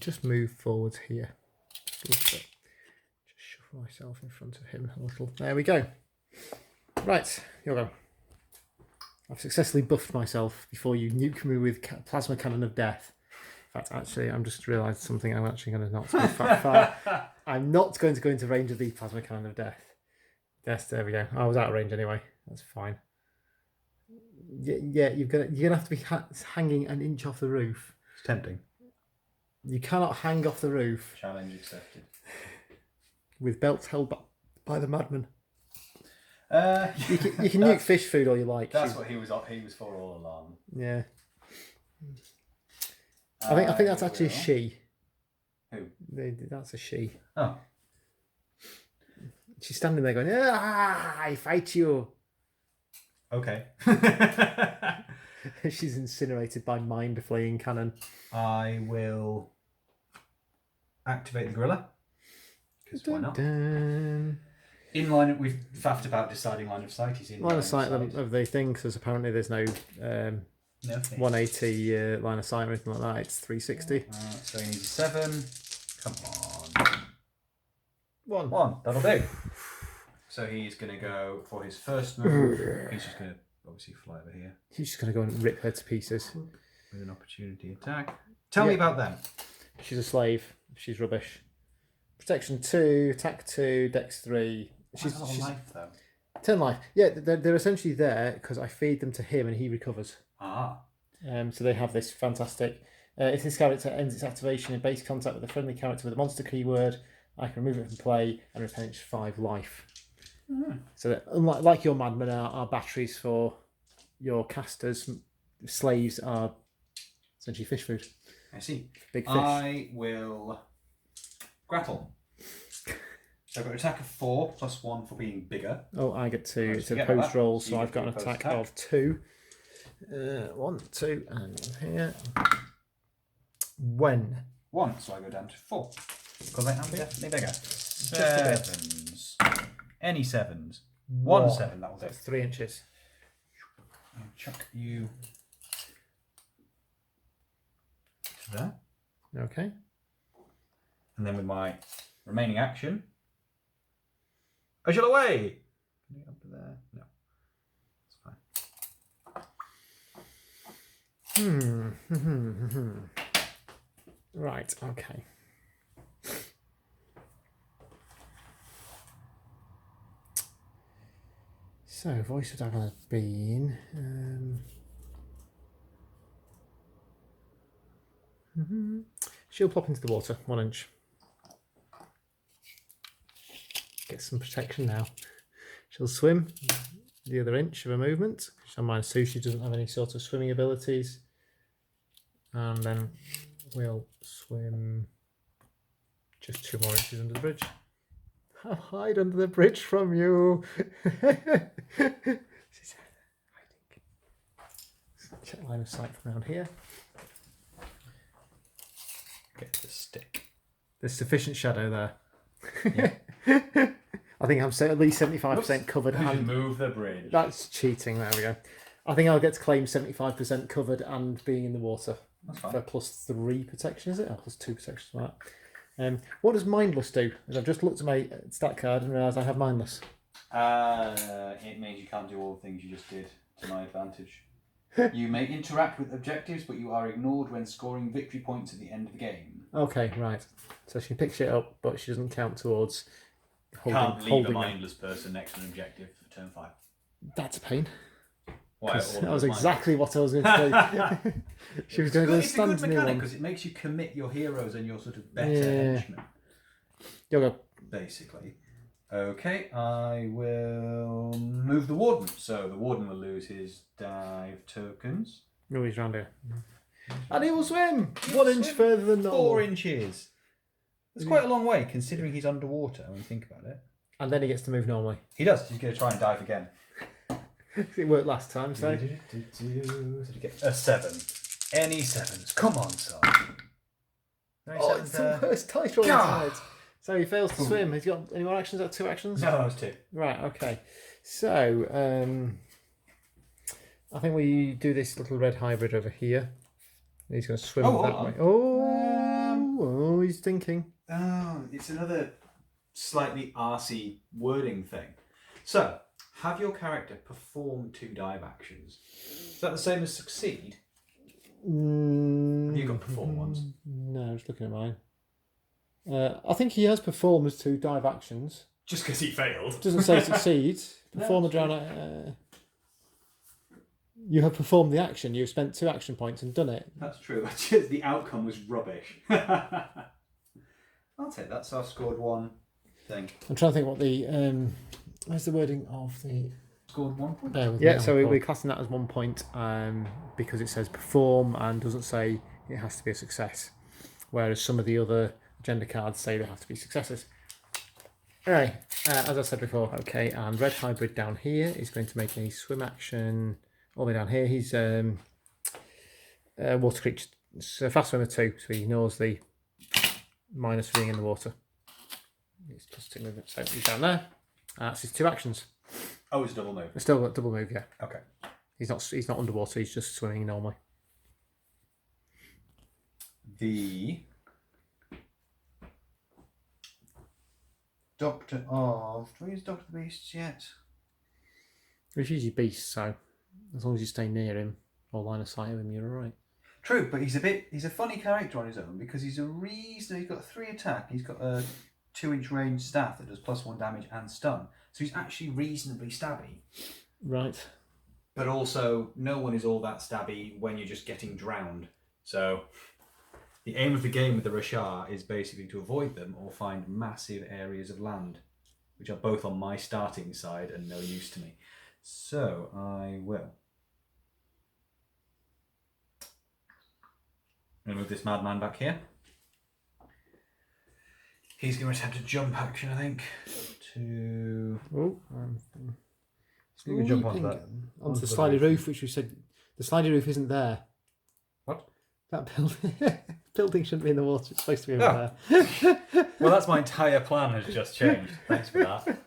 just move forwards here. Just shuffle myself in front of him a little. There we go. Right, you'll go. I've successfully buffed myself before you nuke me with plasma cannon of death. In fact, actually, I'm just realised something. I'm actually going to not go far. I'm not going to go into range of the plasma cannon of death. Yes, there we go. I was out of range anyway. That's fine. Yeah, you're gonna have to be hanging an inch off the roof. It's tempting. You cannot hang off the roof. Challenge accepted. With belts held by the madman. You can nuke fish food all you like. That's what he was for all along. Yeah. I think that's actually a she. Who? That's a she. Oh. She's standing there going, I fight you. Okay. She's incinerated by mind flaying cannon. I will activate the gorilla. Because why not? Dun. In line, we've faffed about deciding line of sight. He's in line of sight of the thing, because apparently there's no 180 line of sight or anything like that. It's 360. So he needs a 7. Come on. 1. That'll do. So he's going to go for his first move. He's just going to obviously fly over here. He's just going to go and rip her to pieces. With an opportunity attack. Tell me about them. She's a slave. She's rubbish. Protection 2, attack 2, dex 3. She's life though. 10 life. Yeah, they're essentially there because I feed them to him and he recovers. So they have this fantastic. If this character ends its activation in base contact with a friendly character with a monster keyword, I can remove it from play and replenish 5 life. So that, unlike your madmen are batteries for your casters, slaves are essentially fish food. I see. Big fish. I will grapple. So I've got an attack of 4 plus 1 for being bigger. Oh, I get 2. It's a Forget post about that. roll, So so you I've get got an your attack post of 2. 1, 2, and here. 1. 1, so I go down to 4. Because I am definitely bigger. Just a bit. 7s. Any 7s. 1 7, that will do. That's 3 inches. I'll chuck you to there. Okay. And then with my remaining action, I shall away. Can you get up to there? No. That's fine. Right, okay. So, Voice of Dagon has been... She'll pop into the water, 1 inch. Gets some protection now. She'll swim the other inch of her movement. She's on -2. She doesn't have any sort of swimming abilities. And then we'll swim just 2 more inches under the bridge. I'll hide under the bridge from you. She's hiding. Check line of sight from around here. Get the stick. There's sufficient shadow there. Yeah. I think I'm at least 75% covered. And move the bridge. that's cheating. There we go. I think I'll get to claim 75% covered and being in the water. That's fine. For +3 protection, is it? Or +2 protection for that. What does Mindless do? As I've just looked at my stat card and realised I have Mindless. It means you can't do all the things you just did to my advantage. You may interact with objectives, but you are ignored when scoring victory points at the end of the game. Okay, right. So she picks it up, but she doesn't count towards Can't leave a holding it. mindless person next to an objective for turn 5. That's a pain. Why? That was exactly what I was going to say. She was going to It's a stand good to me mechanic one. because it makes you commit your heroes and your sort of better Yeah. henchmen, You'll go. basically. Okay, I will move the warden. So the warden will lose his dive tokens. No, he's round here. And he will swim 1 inch further than normal. 4 inches. That's quite a long way considering he's underwater when you think about it. And then he gets to move normally. He does. He's going to try and dive again. It worked last time, so. So to get a 7. Any 7s. Come on, son. Oh, it's the worst dice roll tonight. So he fails to swim. Has he got any more actions? Is that 2 actions? No, that was 2. Right, okay. So, I think we do this little red hybrid over here. He's going to swim Oh, that hold way. on. Oh, he's thinking. Oh, it's another slightly arsey wording thing. So, have your character perform 2 dive actions. Is that the same as succeed? Have you got perform ones? No, I'm just looking at mine. I think he has performed 2 dive actions. Just because he failed. Doesn't say succeed. Perform a drown. You have performed the action. You've spent 2 action points and done it. That's true. Just the outcome was rubbish. I'll take that. So I've scored 1 thing. I'm trying to think what the where's the wording of the. Scored 1 point. Yeah, so we're classing that as 1 point because it says perform and doesn't say it has to be a success. Whereas some of the other agenda cards say they have to be successes. Anyway, as I said before, okay, and red hybrid down here is going to make a swim action all the way down here. He's water creature, so fast swimmer 2, so he ignores the minus for being in the water. It's plus 2 movement, so he's down there. That's his 2 actions. Oh, it's a double move. It's still got double move, yeah. Okay. He's not underwater, he's just swimming normally. The Doctor of... Do we use Doctor of the Beasts yet? He's usually beast, so as long as you stay near him or line of sight of him, you're alright. True, but he's a funny character on his own because he's got 3 attack. He's got a 2-inch range staff that does +1 damage and stun. So he's actually reasonably stabby. Right. But also, no one is all that stabby when you're just getting drowned. So the aim of the game with the Rashaar is basically to avoid them or find massive areas of land, which are both on my starting side and no use to me. So I will. I'm going to move this madman back here. He's going to attempt a jump action, I think. Oh, You can jump onto that. Onto the slidey roof, which we said the slidey roof isn't there. What? That building shouldn't be in the water. It's supposed to be over there. Well, that's my entire plan has just changed. Thanks for that.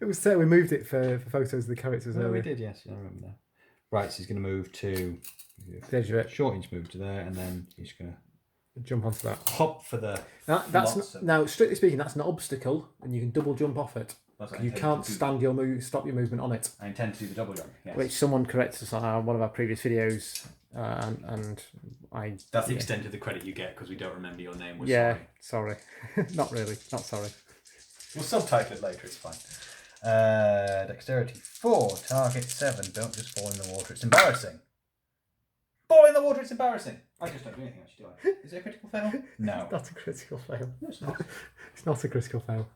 It was we moved it for photos of the characters No, we earlier. did, yes. I remember that. Right, so he's going to move to... The edge of it. Short inch move to there, and then he's going to Jump onto that. hop for the... Now, strictly speaking, that's an obstacle, and you can double jump off it. That's what I You intend can't to do. stop your movement on it. I intend to do the double jump. Yes. Which someone corrected us on one of our previous videos, and I. That's the extent of the credit you get because we don't remember your name. We're sorry. Not really. Not sorry. We'll subtitle it later. It's fine. Dexterity 4, target 7. Don't just fall in the water. It's embarrassing. Fall in the water. It's embarrassing. I just don't do anything. Actually, do I? Is it a critical fail? No. That's a critical fail. No, it's not. It's not a critical fail.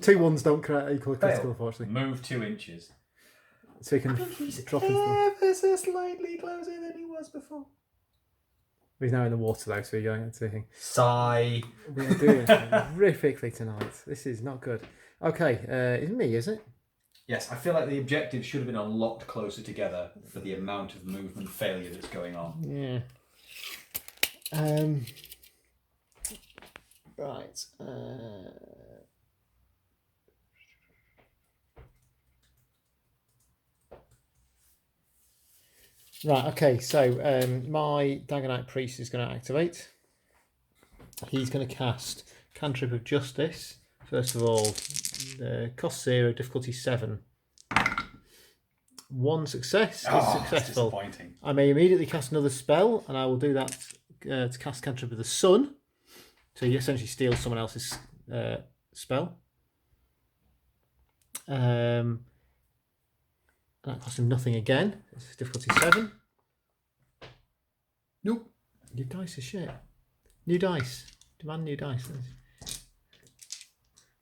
2 ones don't equal critical, Fail. unfortunately. Move 2 inches. So he can drop into the... ever so slightly closer than he was before. He's now in the water though, so you're going into the thing. Sigh. We're doing horrifically tonight. This is not good. Okay, it's me, is it? Yes, I feel like the objectives should have been a lot closer together for the amount of movement failure that's going on. Yeah. Right. Right, okay, so my Dagonite Priest is going to activate. He's going to cast Cantrip of Justice. First of all, the cost 0, difficulty 7. 1 success is successful. That's disappointing. I may immediately cast another spell, and I will do that to cast Cantrip of the Sun. So you essentially steal someone else's spell. That costs him nothing again. It's difficulty 7. Nope. Your dice are shit. New dice. Demand new dice. You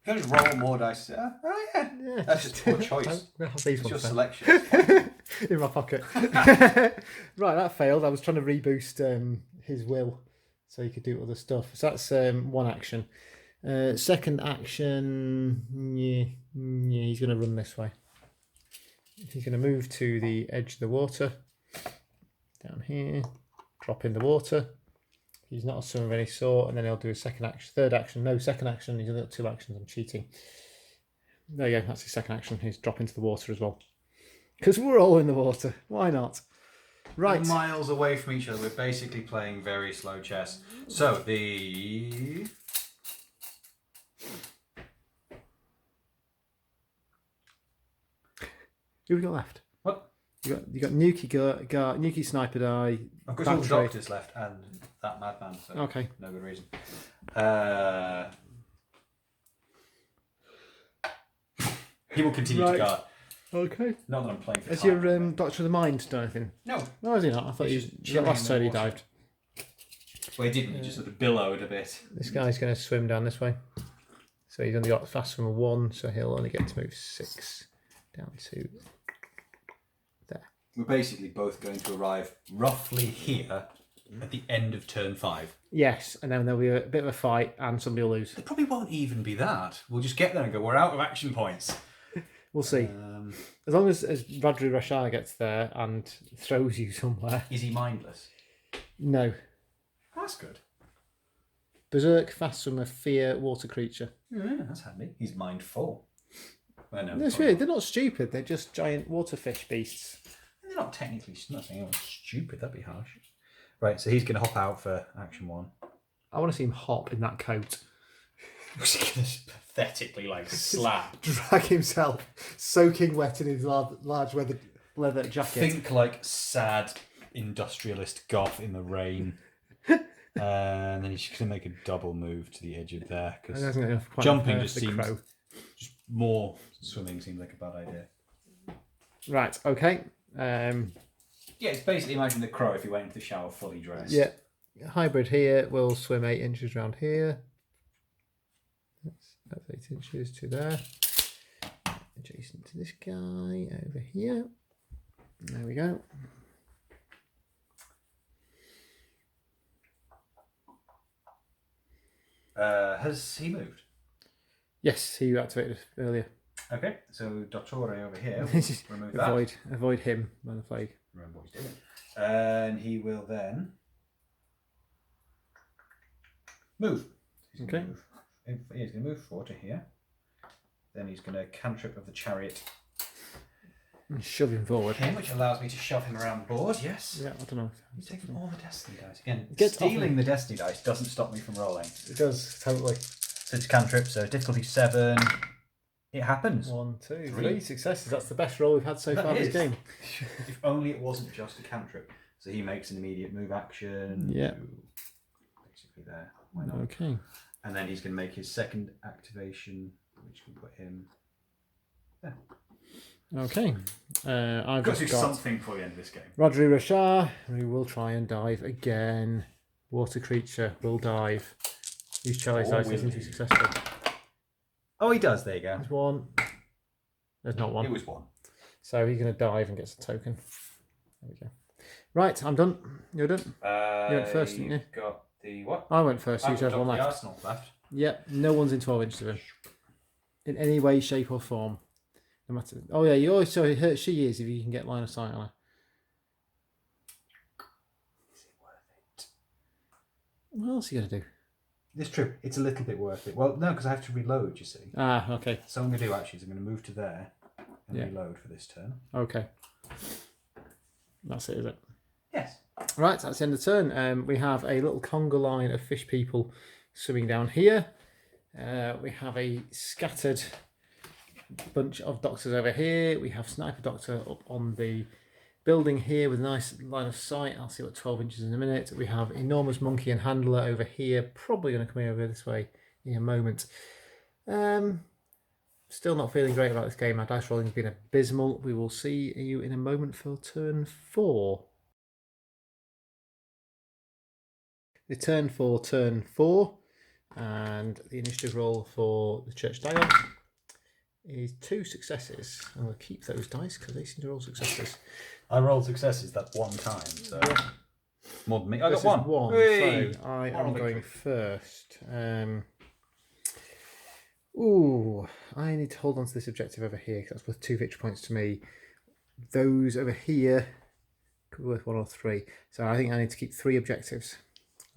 can just roll more dice. Oh, yeah. Yeah. That's just poor choice. I'll have these It's your ones then. selection. In my pocket. Right, that failed. I was trying to reboost his will so he could do other stuff. So that's 1 action. Second action, he's going to run this way. He's going to move to the edge of the water. Down here. Drop in the water. He's not a swimmer of any sort. And then he'll do a second action. Third action. No, second action. He's only got 2 actions. I'm cheating. There you go. That's his second action. He's drop into the water as well. Because we're all in the water. Why not? Right. We're miles away from each other. We're basically playing very slow chess. So the... Who we got left? What? You got Nuki Sniper Die. I've got all the Battery. doctors left and that madman. So Okay. no good reason. He will continue Right. to guard. Okay. Not that I'm playing for Has time, your but- Doctor of the Mind done anything? No. No, has he not? I thought He's he just that chilling last in the turn he water. dived. Well, he didn't. He just sort of billowed a bit. This guy's going to swim down this way. So he's only got fast swim of 1, so he'll only get to move 6 down to there. We're basically both going to arrive roughly here at the end of turn 5. Yes, and then there'll be a bit of a fight and somebody will lose. It probably won't even be that. We'll just get there and go, we're out of action points. We'll see. As long as Rodri Rashaar gets there and throws you somewhere. Is he mindless? No. That's good. Berserk, fast swimmer, fear, water creature. Yeah, that's handy. He's mindful. Well, no, That's weird. They're not stupid. They're just giant waterfish beasts. They're not technically nothing. Stupid. That'd be harsh. Right, so he's going to hop out for action 1. I want to see him hop in that coat. He's going to pathetically slap. Drag himself, soaking wet in his large leather jacket. Think like sad industrialist goth in the rain. And then he's just going to make a double move to the edge of there because jumping just seems just more swimming seems like a bad idea. Right. Okay. Yeah, it's basically imagine the crow if he went into the shower fully dressed. Yeah. Hybrid here will swim 8 inches around here. That's 8 inches to there. Adjacent to this guy over here. There we go. Has he moved? Yes, he activated earlier. Okay, so Dottore over here. We'll remove that. Avoid him by the plague. Remember what he's doing. And he will then move. He's Okay. He's going to move 4 to here. Then he's going to cantrip of the chariot. And shove him forward. Okay, which allows me to shove him around the board, yes. Yeah, I don't know. He's taking all the destiny dice. Again, Get stealing off the destiny dice doesn't stop me from rolling. It does, totally. So it's cantrip, so difficulty 7. It happens. 1, 2, 3 3 successes. That's the best roll we've had so That far this is. game. If only it wasn't just a cantrip. So he makes an immediate move action. Yeah. To basically there. Why not? Okay. And then he's going to make his second activation, which can put him there. Okay. I've Got to do just got something for the end of this game. Rodri Rashaar, who will try and dive again. Water creature will dive. Use Charlie's Or dice will isn't he? too successful. Oh, he does. There you go. There's one. There's not one. It was one. So he's going to dive and gets a token. There we go. Right, I'm done. You're done. You went first, didn't you? Got the what? I went first. You I've have got one the left. Arsenal left. Yep, no one's in 12 inches of him. In any way, shape, or form. No matter. Oh, yeah, you always say she is if you can get line of sight on her. Is it worth it? What else are you going to do? It's true. It's a little bit worth it. Well, no, because I have to reload, you see. Ah, okay. So what I'm going to do actually is I'm going to move to there and Yeah. reload for this turn. Okay. That's it, is it? Yes. Right, that's the end of the turn. We have a little conga line of fish people swimming down here. We have a scattered bunch of doctors over here. We have Sniper Doctor up on the building here with a nice line of sight. I'll see what 12 inches in a minute. We have Enormous Monkey and Handler over here, probably going to come over this way in a moment. Still not feeling great about this game. My dice rolling has been abysmal. We will see you in a moment for turn 4. The turn for turn 4, and the initiative roll for the Church of Dagon is 2 successes. I'm going to keep those dice because they seem to roll successes. I rolled successes that one time, so more than me. I This got is one. So I Moral am victory. going first. I need to hold on to this objective over here because that's worth 2 victory points to me. Those over here could be worth 1 or 3. So I think I need to keep 3 objectives.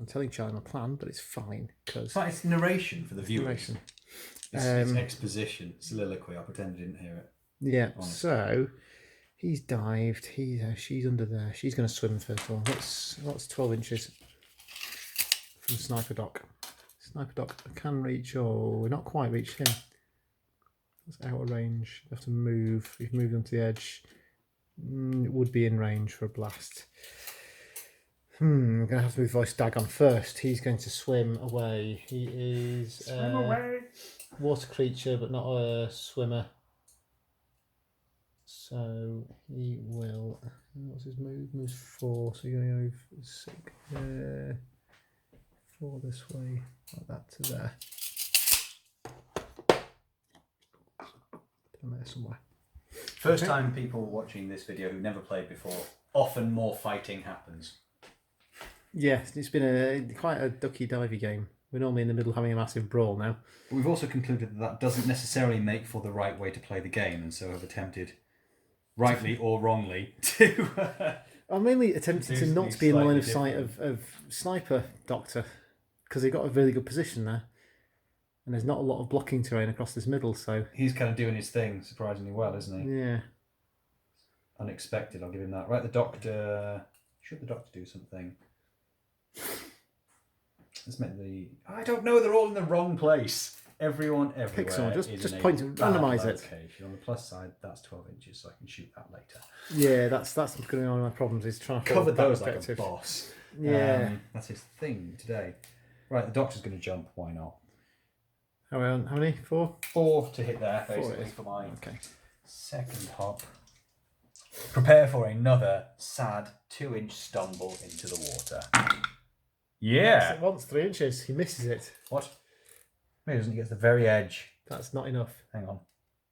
I'm telling Charlie my plan, but it's fine because It's narration for the viewers. narration. It's exposition, soliloquy. I pretend I didn't hear it. Yeah. Honestly. So he's dived. She's under there. She's going to swim first of all. That's 12 inches from Sniper Doc. Sniper Doc can reach. Oh, we're not quite reached him. That's out of range. You have to move. We've moved onto the edge. It would be in range for a blast. I'm going to have to move voice Dagon first. He's going to swim away. He is Swim away. water creature, but not a swimmer. So he will. What's his move? Moves 4. So you're going to move 6 there. 4 this way, like that to there. Down there somewhere. First time people watching this video who never played before, often more fighting happens. Yeah, it's been quite a ducky-divey game. We're normally in the middle having a massive brawl now. But we've also concluded that doesn't necessarily make for the right way to play the game, and so have attempted, rightly or wrongly, to... I'm mainly attempting to not be in line of sight of Sniper Doctor, because they've got a really good position there. And there's not a lot of blocking terrain across this middle, so... He's kind of doing his thing surprisingly well, isn't he? Yeah. Unexpected, I'll give him that. Right, the Doctor... Should the Doctor do something? Let's make the... I don't know, they're all in the wrong place. Everyone everywhere. Pick someone, just is in point a to bad randomise it. location. On the plus side, that's 12 inches, so I can shoot that later. Yeah, that's going to be one of my problems, is trying to Covered hold those that like a objective. boss. Yeah. That's his thing today. Right, the Doctor's going to jump. Why not? How many? 4? 4 to hit there, 4, basically, yeah. for my Okay. second hop. Prepare for another sad 2-inch stumble into the water. Yeah. It wants 3 inches. He misses it. What? Maybe doesn't he get to the very edge? That's not enough. Hang on.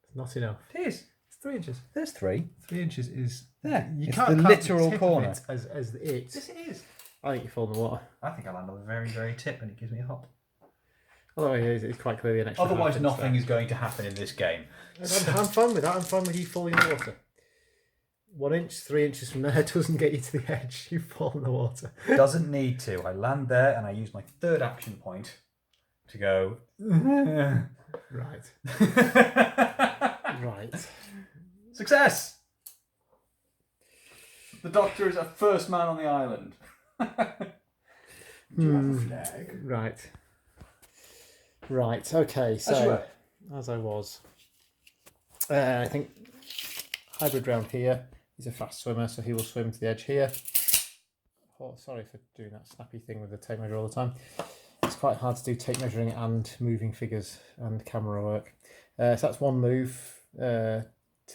It's not enough. It is. It's 3 inches. There's 3. 3 inches is... There. You It's can't the count literal tip of corner. it as it. Yes, it is. I think you fall in the water. I think I land on the very, very tip and it gives me a hop. Although it's quite clearly an extra. Otherwise, half inch nothing there. is going to happen in this game. I'm fine with that. I'm fine with you falling in the water. 1 inch, 3 inches from there doesn't get you to the edge. You fall in the water. Doesn't need to. I land there and I use my third action point to go. Right. Right. Success! The Doctor is a first man on the island. Do you have a flag? Right. Right. Okay. As you So were. as I was, I think hybrid round here. He's a fast swimmer, so he will swim to the edge here. Oh, sorry for doing that snappy thing with the tape measure all the time. It's quite hard to do tape measuring and moving figures and camera work. So that's one move to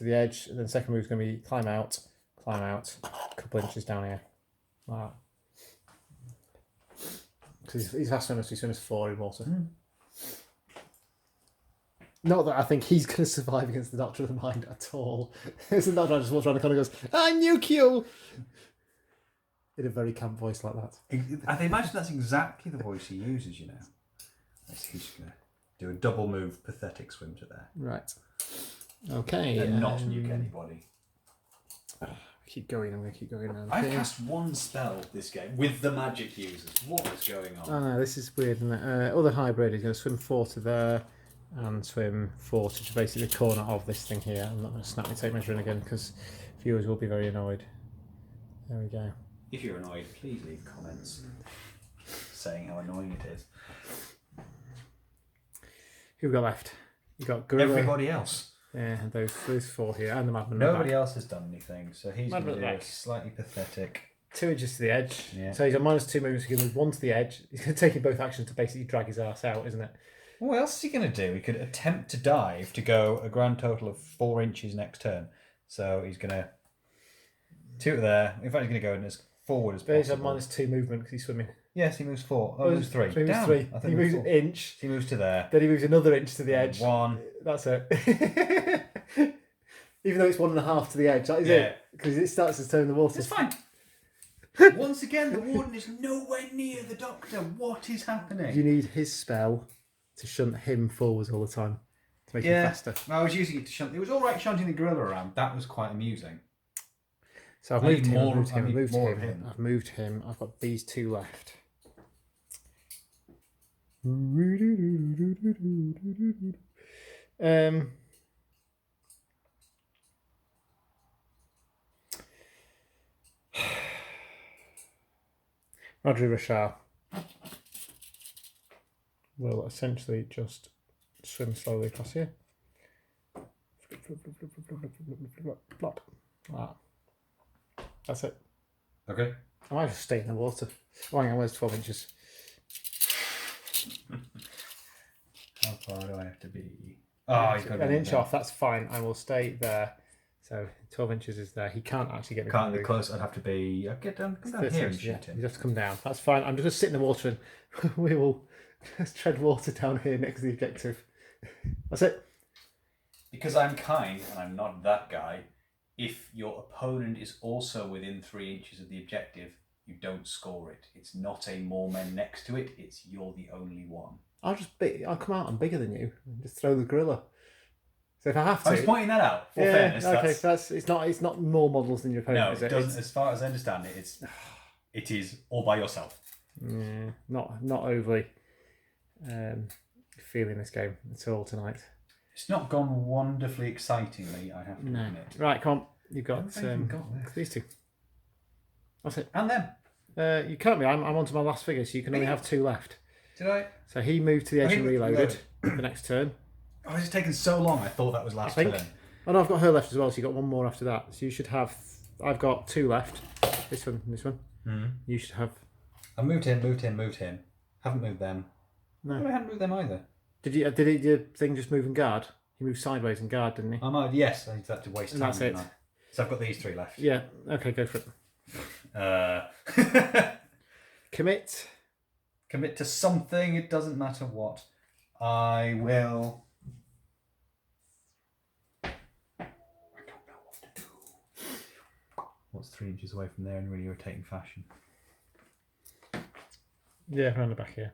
the edge, and then the second move is going to be climb out, a couple inches down here. Like that. Because he's fast swimmer, so he swims 4 in water. Not that I think he's going to survive against the Doctor of the Mind at all. It's the Doctor just walks around the corner and goes, "I nuke you!" In a very camp voice like that. I imagine that's exactly the voice he uses, you know. He's just going to do a double move, pathetic swim to there. Right. Okay. And not nuke anybody. Keep going, I'm going to keep going now. I cast one spell this game with the magic users. What is going on? Oh no, this is weird, isn't it? Other hybrid is going to swim 4 to there and swim 4 to basically the corner of this thing here. I'm not going to snap my tape measure in again because viewers will be very annoyed. There we go. If you're annoyed, please leave comments saying how annoying it is. Who we got left? You got Gorilla. Everybody else. Yeah, those 4 here and the Madman. Nobody else has done anything, so he's going Madman to do back. a slightly pathetic. 2 inches to the edge. Yeah. So he's on -2 movements. He can move 1 to the edge. He's going to take in both actions to basically drag his ass out, isn't it? What else is he going to do? He could attempt to dive to go a grand total of 4 inches next turn. So he's going to 2 there. In fact, he's going to go as forward as But he's on possible. -2 movement because he's swimming. Yes, he moves 4. Oh, he moves 3. He moves Damn, 3. I thought He moves an 4. inch. He moves to there. Then he moves another inch to the edge. 1. That's it. Even though it's 1.5 to the edge, that is Yeah. it. Because it starts to turn in the water. It's fine. Once again, the warden is nowhere near the Doctor. What is happening? You need his spell to shunt him forwards all the time to make him faster. I was using it to shunt. It was all right shunting the gorilla around. That was quite amusing. So I've I moved need him. more- I've moved I him. need I've moved more him. of him. I've moved him. I've got these 2 left. Rashaar will essentially just swim slowly across here. Plop. Ah. That's it. Okay. I might just stay in the water. Oh, hang on, where's 12 inches? How far do I have to be? Oh, he's got An inch off, that's fine. I will stay there. So 12 inches is there. He can't actually get me Can't down. be close. I'd have to be. I'll get down. Come down 13 here and inches, yeah. shoot You him. have to come down. That's fine. I'm just going to sit in the water and we will just tread water down here next to the objective. That's it. Because I'm kind and I'm not that guy. If your opponent is also within 3 inches of the objective, you don't score it. It's not a more men next to it. It's you're the only one. I'll come out. I'm bigger than you. And just throw the gorilla. So if I have to, I was pointing that out. For yeah, fairness, okay. that's, So it's not more models than your opponent. no, is it it? doesn't. As far as I understand it, it is all by yourself. Yeah, not overly feeling this game at all tonight. It's not gone wonderfully excitingly, I have to No. admit. Right, come on. You've got, I've even got this. these 2. That's it. And them. You can't be. I'm on to my last figure, so you can only have 2 left. Did I? So he moved to the edge he and reloaded reloaded. the next turn. Oh, it's taken so long. I thought that was last I think. turn. Oh no, I've got her left as well, so you got 1 more after that. So you should have. I've got 2 left. This one, and this one. Mm-hmm. You should have. I moved him. Haven't moved them. No. No, I haven't moved them either. Did your thing just move and guard? He moved sideways and guard, didn't he? I might. Yes, I had to waste And time. that's it. didn't I? So I've got these 3 left. Yeah. Okay, go for it. Commit. Commit to something. It doesn't matter what. I will. I don't know what to do. What's 3 inches away from there in really irritating fashion? Yeah, around the back here.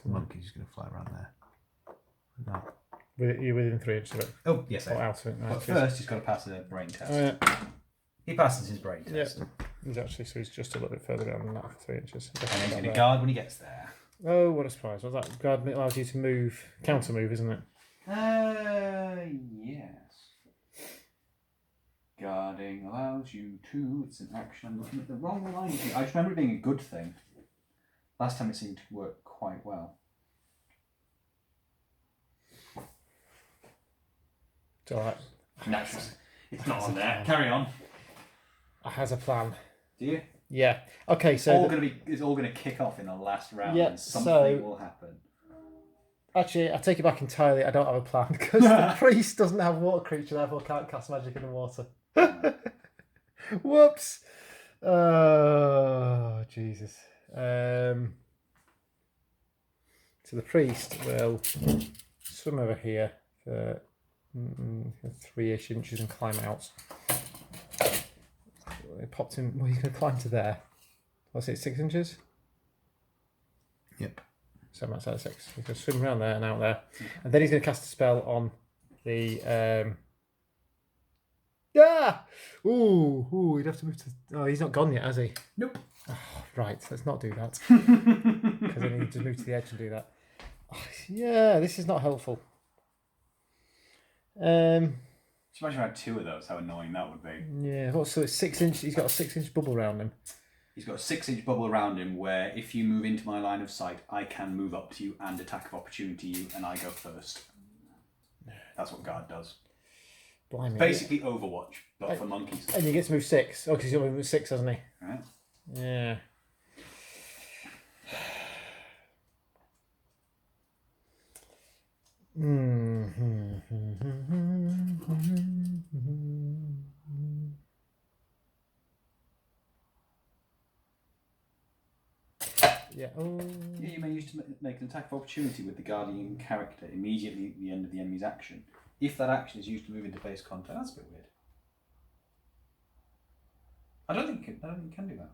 The monkey's just going to fly around there. No. You're within 3 inches of it. Oh, yes, Or I am. out of it. Right, But cheers. first, he's got to pass a brain test. Oh, yeah. He passes his brain Yeah. test. He's actually, so he's just a little bit further down than that, 3 inches. And he's going to guard when he gets there. Oh, what a surprise. What's that? Guard allows you to move, counter move, isn't it? Yes. Guarding allows you to. It's an action. I'm looking at the wrong line. I just remember it being a good thing. Last time it seemed to work quite well. It's alright. Naturally. It's not on there. Carry on. I has a plan. Do you? Yeah. Okay, so It's all gonna kick off in the last round. Yeah, And something so- will happen. actually, I take it back entirely. I don't have a plan because the priest doesn't have water creature, therefore can't cast magic in the water. Whoops. Oh, Jesus. So the priest will swim over here for 3-ish inches and climb out. It popped in. Well, he's going to climb to there. What's it? 6 inches. Yep. So I'm outside of 6. He's going to swim around there and out there, and then he's going to cast a spell on the. Yeah. Ooh. He'd have to move to. Oh, he's not gone yet, has he? Nope. Oh, right. Let's not do that. Because then he can just move to the edge and do that. Oh, yeah, this is not helpful. Just imagine if I had 2 of those, how annoying that would be. Yeah. What? So it's 6 inch. He's got a 6-inch bubble around him. He's got a 6-inch bubble around him where if you move into my line of sight, I can move up to you and attack of opportunity you, and I go first. That's what guard does. Blimey. Basically Overwatch, but for monkeys. And he gets to move 6. Oh, because he's got to move 6, hasn't he? Right? Yeah. Yeah. Oh. Yeah, you may use to make an attack of opportunity with the guardian character immediately at the end of the enemy's action. If that action is used to move into base contact, that's a bit weird. I don't think you can do that.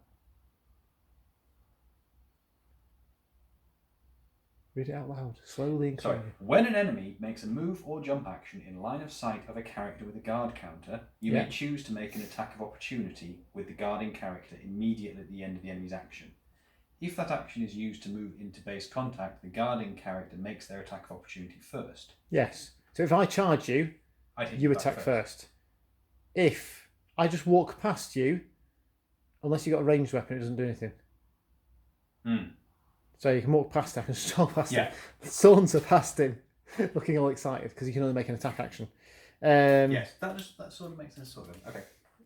Read it out loud, slowly and Sorry. clearly. When an enemy makes a move or jump action in line of sight of a character with a guard counter, you may choose to make an attack of opportunity with the guarding character immediately at the end of the enemy's action. If that action is used to move into base contact, the guarding character makes their attack of opportunity first. Yes. So if I charge you, you attack first. If I just walk past you, unless you've got a ranged weapon, it doesn't do anything. So you can walk past him and stroll past him. Saunter past him, looking all excited because you can only make an attack action. Yes, that sort of makes sense. Sort of. Okay.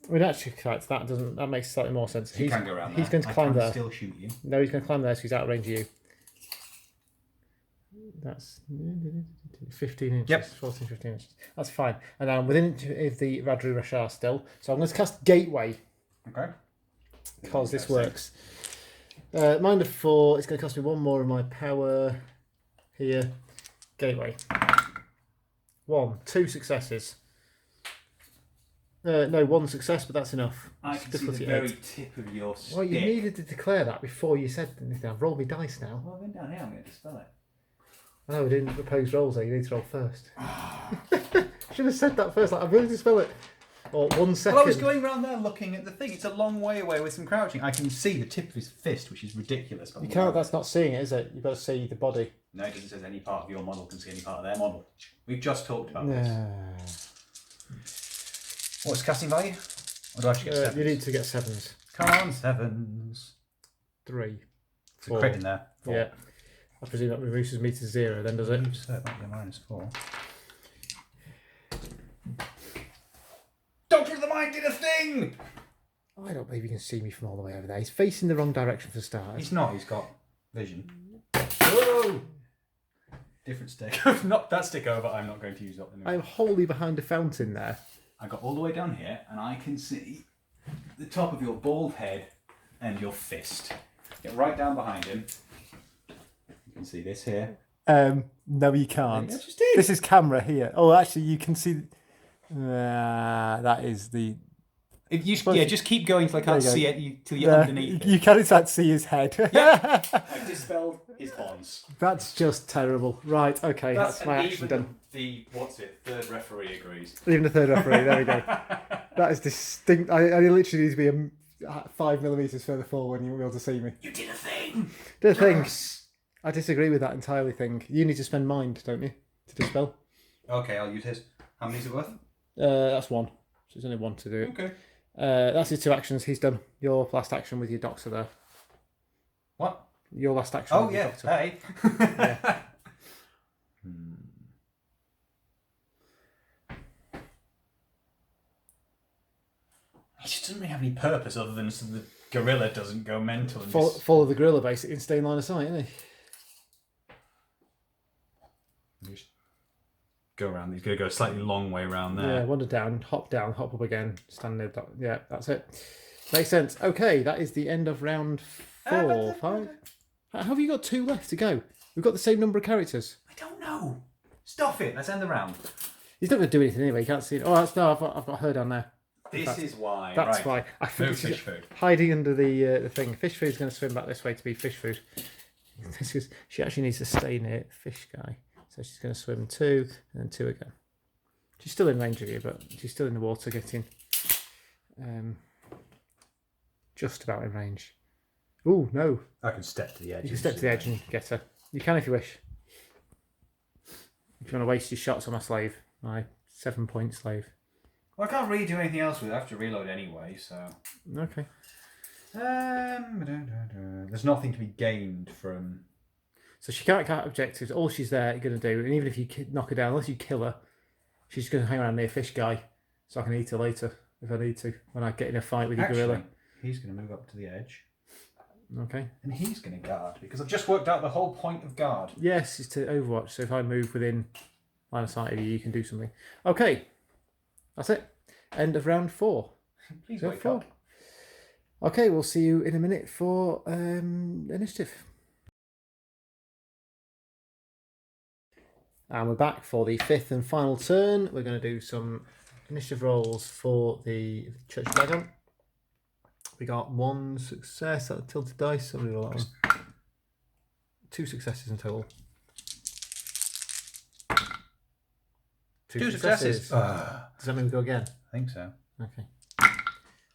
I mean, actually, that makes slightly more sense. He can go around there. He's going to climb there. Still shoot you. No, he's going to climb there, so he's out of range of you. That's 15 inches. Yep. 14, 15 inches. That's fine. And I'm within of the Rashaar still. So I'm going to cast Gateway. Okay. Because this works. Mind of 4. It's going to cost me 1 more of my power. Here. Gateway. 2 successes. No, 1 success, but that's enough. I can see the very tip of your stick. Well, you needed to declare that before you said anything. I've rolled my dice now. Well, then down here I'm going to dispel it. No, we didn't propose rolls though. You need to roll first. Should have said that first. Like, I'm going to dispel it. Or 1 second. Well, I was going around there looking at the thing. It's a long way away with some crouching. I can see the tip of his fist, which is ridiculous. You can't. That's not seeing it, is it? You've got to see the body. No, it doesn't say any part of your model can see any part of their model. We've just talked about this. What's casting value? Or do I actually get sevens? You need to get 7s. Come on, 7s. 3. It's a crit in there. 4. Yeah. I presume that reduces me to 0 then, does it? So it might be -4. Doctor of the Mind did a thing! I don't believe you can see me from all the way over there. He's facing the wrong direction for starters. He's not. He's got vision. Whoa! Different stick. I've knocked that stick over. I'm not going to use it anymore. I'm wholly behind a fountain there. I got all the way down here and I can see the top of your bald head and your fist. Get right down behind him. You can see this here. No, you can't. I just did. This is camera here. Oh, actually, you can see. That is the. If you, just keep going till I can't see it till you're underneath it. You can't exactly see his head. I dispelled his bonds. That's just terrible. Right, okay, that's my action done. Third referee agrees. Even the third referee, there we go. That is distinct. I literally need to be 5 millimetres further forward and you'll be able to see me. You did a thing! Did a thing. I disagree with that entirely thing. You need to spend mind, don't you, to dispel? Okay, I'll use his. How many is it worth? That's 1. So there's only 1 to do it. Okay. That's his 2 actions. He's done. Your last action with your doctor there. What? Your last action Oh, with your yeah. doctor. Hey. Yeah. He just doesn't really have any purpose other than so the gorilla doesn't go mental. And Follow the gorilla basically and stay in line of sight, isn't he? Just go around. He's going to go a slightly long way around there. Yeah, wander down, hop up again, stand there. Yeah, that's it. Makes sense. Okay, that is the end of round 4, 5. How have you got 2 left to go? We've got the same number of characters. I don't know. Stop it. Let's end the round. He's not going to do anything anyway. You can't see it. Oh, that's, no, I've got her down there. This is why. That's right. why. I think No she's fish food. hiding under the thing. Fish food's going to swim back this way to be fish food. This is, she actually needs to stay near fish guy. So she's going to swim 2 and then 2 again. She's still in range of you, but she's still in the water getting just about in range. Ooh, no. I can step to the edge. You can step to the edge and get her. You can if you wish. If you want to waste your shots on my slave, my 7-point slave. Well, I can't really do anything else with it. I have to reload anyway, so... Okay. There's nothing to be gained from... So she can't cut objectives. All she's there going to do, and even if you knock her down, unless you kill her, she's going to hang around near fish guy, so I can eat her later if I need to, when I get in a fight with your gorilla. He's going to move up to the edge. Okay. And he's going to guard, because I've just worked out the whole point of guard. Yes, it's to Overwatch, so if I move within line of sight of you, you can do something. Okay. That's it. End of round 4. Please Round wake 4. up. Okay, we'll see you in a minute for initiative. And we're back for the 5th and final turn. We're going to do some initiative rolls for the Church of Dagon. We got 1 success at the tilted dice. So we roll that one. 2 successes in total. 2 successes. Does that mean we go again? I think so. Okay.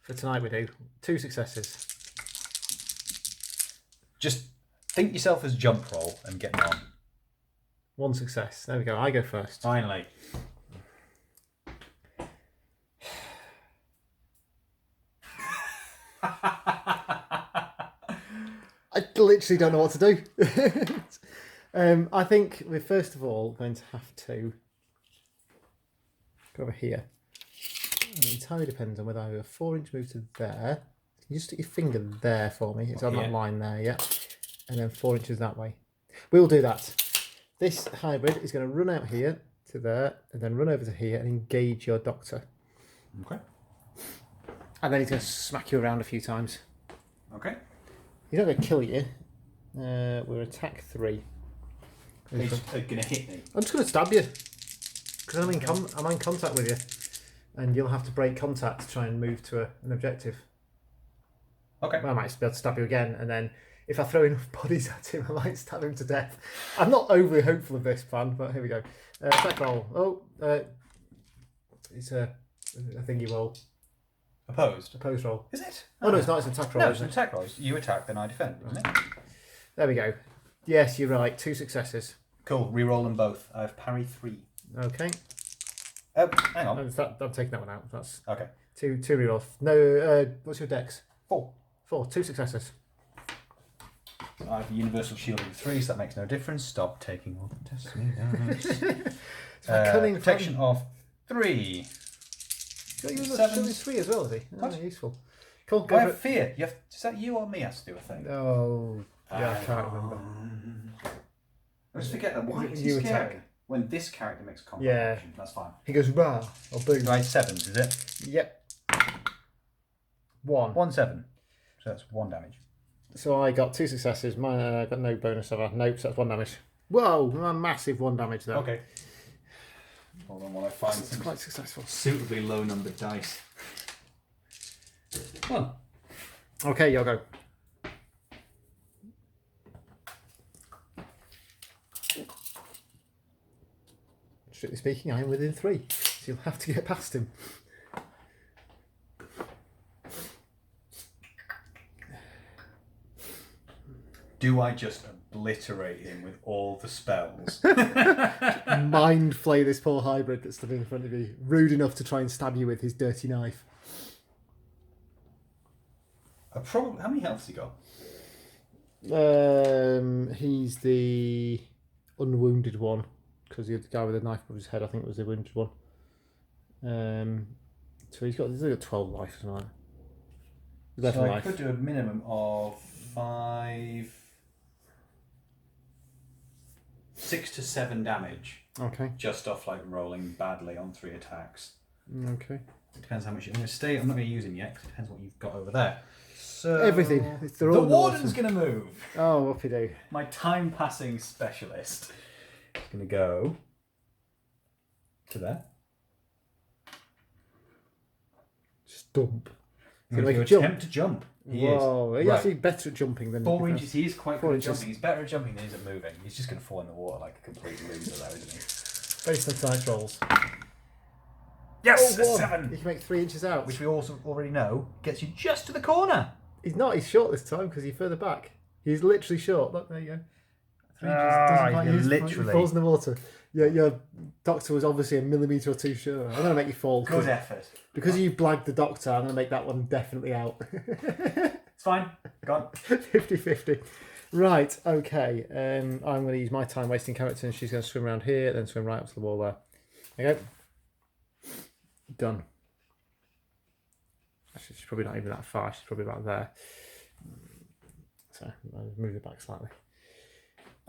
For tonight we do 2 successes. Just think yourself as jump roll and get on. 1 success. There we go. I go first. Finally. I literally don't know what to do. I think we're first of all going to have to go over here. And it entirely depends on whether I have a 4-inch move to there. Can you just stick your finger there for me? It's on that line there, yeah. And then 4 inches that way. We'll do that. This hybrid is going to run out here to there and then run over to here and engage your doctor. Okay. And then he's going to smack you around a few times. Okay. He's not going to kill you. We're attack 3. He's going to hit me. I'm just going to stab you. Because I'm in contact with you. And you'll have to break contact to try and move to an objective. Okay. Well, I might be able to stab you again, and then if I throw enough bodies at him, I might stab him to death. I'm not overly hopeful of this plan, but here we go. Attack roll. Oh, it's a thingy roll. Opposed. Opposed roll. Is it? Oh no, it's not. It's an attack roll. No, it's an attack roll. You attack, then I defend, isn't it? There we go. Yes, you're right. 2 successes. Cool. Reroll them both. I have parry 3. Okay. Oh, hang on. I'm taking that one out. That's Okay. 2 rerolls. No, what's your dex? 4. 2 successes. I have a universal shield of 3, so that makes no difference. Stop taking all the tests. Protection of 3. Got you 7. 3 as well, is he? Oh, What? useful. Cool. I Go for have it. fear. Is that you or me has to do a thing? Oh, yeah, I can't remember. I just forget that. Why is he You scary? attack. When this character makes combat Yeah. action, that's fine. He goes, rah, or boom. Right, 7s, is it? Yep. 1. 1 7. So that's 1 damage. So I got 2 successes. Mine, I got no bonus ever. Nope, so that's 1 damage. Whoa, a massive 1 damage there. Okay. Hold on while I find It's some. quite successful. Suitably low numbered dice. 1. Okay, you'll go. Strictly speaking, I am within 3. So you'll have to get past him. Do I just obliterate him with all the spells? Mind flay this poor hybrid that's stood in front of you. Rude enough to try and stab you with his dirty knife. How many healths he got? He's the unwounded one because the other guy with the knife above his head, I think, was the wounded one. So he's got 12 life, isn't it? 11 So I life. could do a minimum of 5, 6 to 7 damage Okay. just off like rolling badly on 3 attacks. Okay. It depends how much you're going to stay. I'm not going to use him yet because it depends what you've got over there. So Everything. They're the all warden's going to move. Oh, whoopie do. My time passing specialist is going to go To there. Stump. He's Going going to make to a jump. attempt to jump. He Whoa, is. he's Right. actually better at jumping than 4 inches. He is quite 4 good at inches. jumping. He's better at jumping than he is at moving. He's just going to fall in the water like a complete loser, though, isn't he? Based on dice rolls. Yes, Oh, a one. 7. You can make 3 inches out. Which we also already know gets you just to the corner. He's not. He's short this time because he's further back. He's literally short. Look, there you go. 3 inches. Ah, Doesn't quite you're use- literally- He falls in the water. Your doctor was obviously a millimetre or two short. I'm going to make you fall. Good effort. Because you blagged the doctor, I'm going to make that one definitely out. It's fine. Gone. 50-50. Right, okay. I'm going to use my time wasting character and she's going to swim around here, then swim right up to the wall there. There you go. Done. Actually, she's probably not even that far. She's probably about there. So I'll move it back slightly.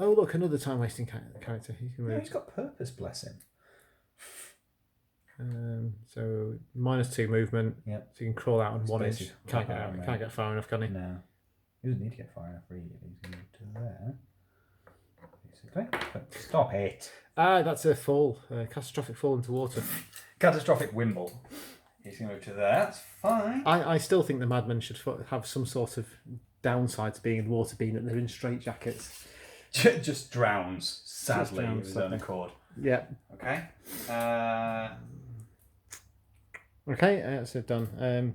Oh, look, another time wasting character. He can move. Yeah, he's got purpose, bless him. So -2 movement. Yep. So you can crawl out on It's 1 inch. basically Can't right get out. around Can't get far enough, can he? No. He doesn't need to get far enough, really. He's going to go to there. Basically. But stop it. Ah, that's a fall. Catastrophic fall into water. Catastrophic wimble. He's going to go to there. That's fine. I still think the madmen should have some sort of downside to being in water, being that they're in straitjackets. Just drowns, sadly, drowns, of his own sadly. accord. Yeah. Okay. Okay, that's it done.